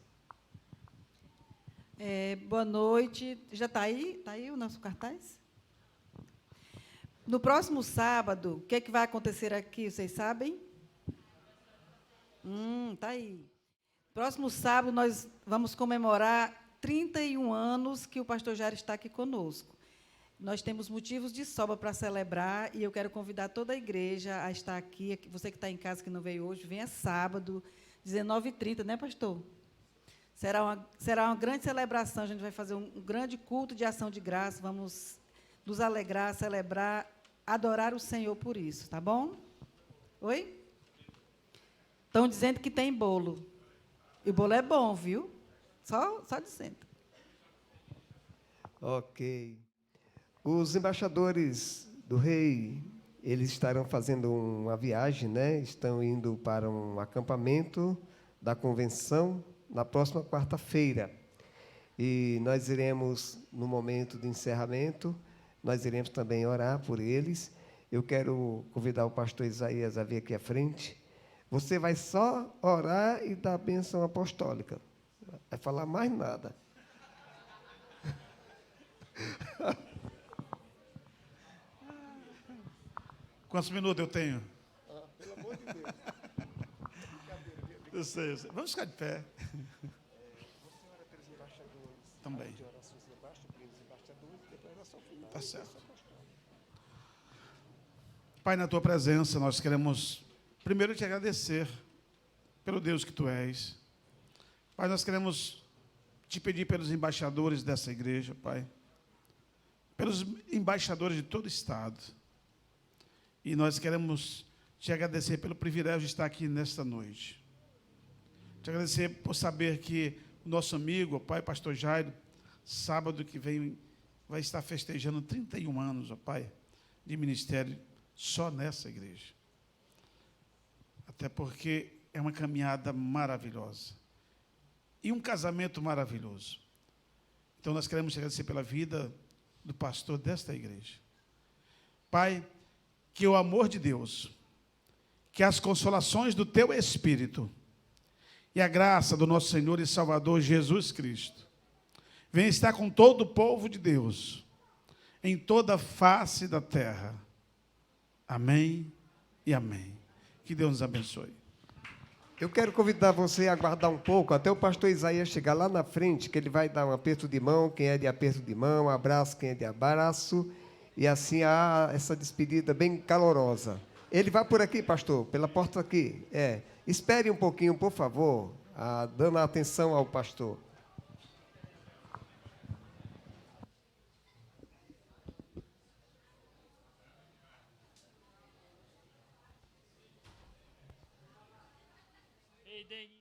Boa noite. Já está aí? Está aí o nosso cartaz? No próximo sábado, o que é que vai acontecer aqui, vocês sabem? Está aí. Próximo sábado, nós vamos comemorar 31 anos que o pastor Jair está aqui conosco. Nós temos motivos de sobra para celebrar e eu quero convidar toda a igreja a estar aqui. Você que está em casa, que não veio hoje, venha sábado, 19h30, né, pastor? Será uma grande celebração. A gente vai fazer um grande culto de ação de graça. Vamos nos alegrar, celebrar, adorar o Senhor por isso, tá bom? Oi? Estão dizendo que tem bolo. E o bolo é bom, viu? Só dizendo. Ok. Os embaixadores do rei, eles estarão fazendo uma viagem, né? Estão indo para um acampamento da convenção na próxima quarta-feira. E nós iremos, no momento de encerramento, nós iremos também orar por eles. Eu quero convidar o pastor Isaías a vir aqui à frente. Você vai só orar e dar a bênção apostólica. Vai falar mais nada. Quantos minutos eu tenho? Pelo amor de Deus. Eu sei. Vamos ficar de pé. Também. Tá certo. Pai, na tua presença, nós queremos primeiro te agradecer pelo Deus que tu és. Pai, nós queremos te pedir pelos embaixadores dessa igreja, Pai. Pelos embaixadores de todo o estado. E nós queremos te agradecer pelo privilégio de estar aqui nesta noite. Te agradecer por saber que o nosso amigo, o pai pastor Jairo, sábado que vem, vai estar festejando 31 anos, ó Pai, de ministério só nessa igreja. Até porque é uma caminhada maravilhosa. E um casamento maravilhoso. Então nós queremos te agradecer pela vida do pastor desta igreja. Pai, que o amor de Deus, que as consolações do teu Espírito e a graça do nosso Senhor e Salvador Jesus Cristo venha estar com todo o povo de Deus, em toda a face da terra. Amém e amém. Que Deus nos abençoe. Eu quero convidar você a aguardar um pouco, até o pastor Isaías chegar lá na frente, que ele vai dar um aperto de mão, quem é de aperto de mão, abraço, quem é de abraço, e assim há essa despedida bem calorosa. Ele vai por aqui, pastor, pela porta aqui. Espere um pouquinho, por favor, dando atenção ao pastor. Ei, Denis.